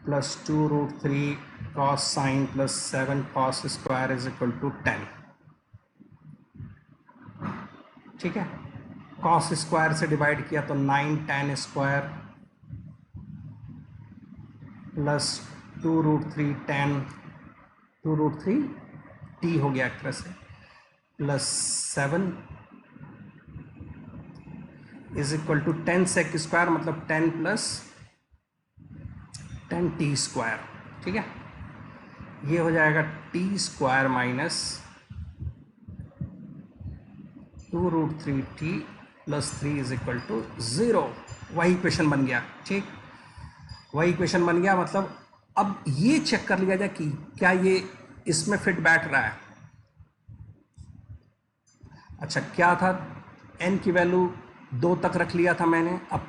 S1: plus 2√3 cos sine plus 7 cos square is equal to 10, ठीक है। कॉस स्क्वायर से डिवाइड किया तो 9 tan square plus 2√3 tan 2√3 t हो गया एक तरह से, plus 7 is equal to 10 sec square, मतलब 10 प्लस 10 t स्क्वायर, ठीक है। ये हो जाएगा t square minus 2√3t plus 3 is equal to 0। वही इक्वेशन बन गया, ठीक, वही इक्वेशन बन गया। मतलब अब ये चेक कर लिया जाए कि क्या ये इसमें फिट बैठ रहा है। अच्छा, क्या था, n की वैल्यू 2 तक रख लिया था मैंने, अब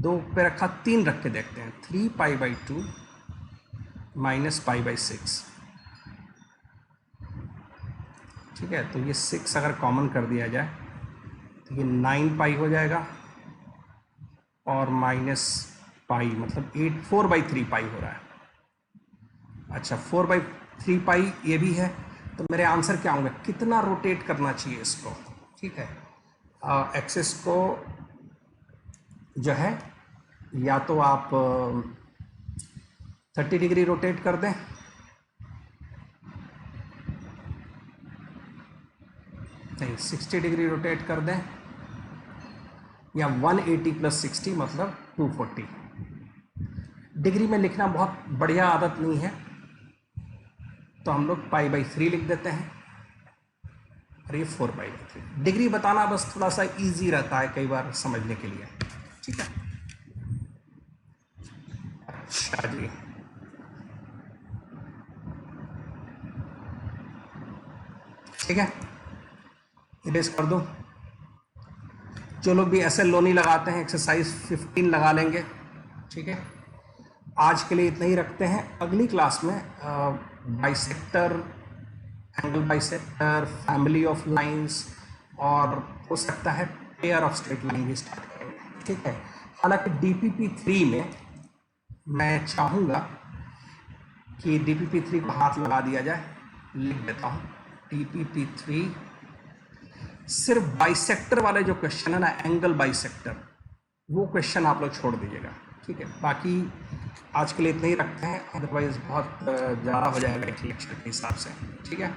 S1: 2 पे रखा, 3 रख के देखते हैं। 3π/2 माइनस π/6, ठीक है। तो ये 6 अगर कॉमन कर दिया जाए तो ये 9π हो जाएगा और माइनस पाई, मतलब 4/3π हो रहा है। अच्छा, 4/3π ये भी है, तो मेरे आंसर क्या होंगे, कितना रोटेट करना चाहिए इसको, ठीक है। एक्सिस को जो है या तो आप 30 डिग्री रोटेट कर दें, नहीं 60 डिग्री रोटेट कर दें, या 180 प्लस 60 मतलब 240 डिग्री में लिखना बहुत बढ़िया आदत नहीं है, तो हम लोग π/3 लिख देते हैं और ये 4π/3। डिग्री बताना बस थोड़ा सा इजी रहता है कई बार समझने के लिए, ठीक है। अच्छा जी, ठीक है, इरेज कर दो। जो लोग भी ऐसे लोनी लगाते हैं एक्सरसाइज 15 लगा लेंगे, ठीक है। आज के लिए इतना ही रखते हैं। अगली क्लास में bisector, angle bisector, family of lines और हो सकता है पेयर ऑफ स्ट्रेट लाइन भी स्टार्ट करेंगे, ठीक है। हालांकि DPP3 में मैं चाहूँगा कि DPP3 को हाथ लगा दिया जाए, लिख देता हूँ DPP3। सिर्फ बाइसेक्टर वाले जो क्वेश्चन है ना, एंगल बाइसेक्टर, वो क्वेश्चन आप लोग छोड़ दीजिएगा, ठीक है। बाकी आज के लिए इतना ही रखते हैं, अदरवाइज बहुत ज़्यादा हो जाएगा एक लेक्चर के हिसाब से, ठीक है।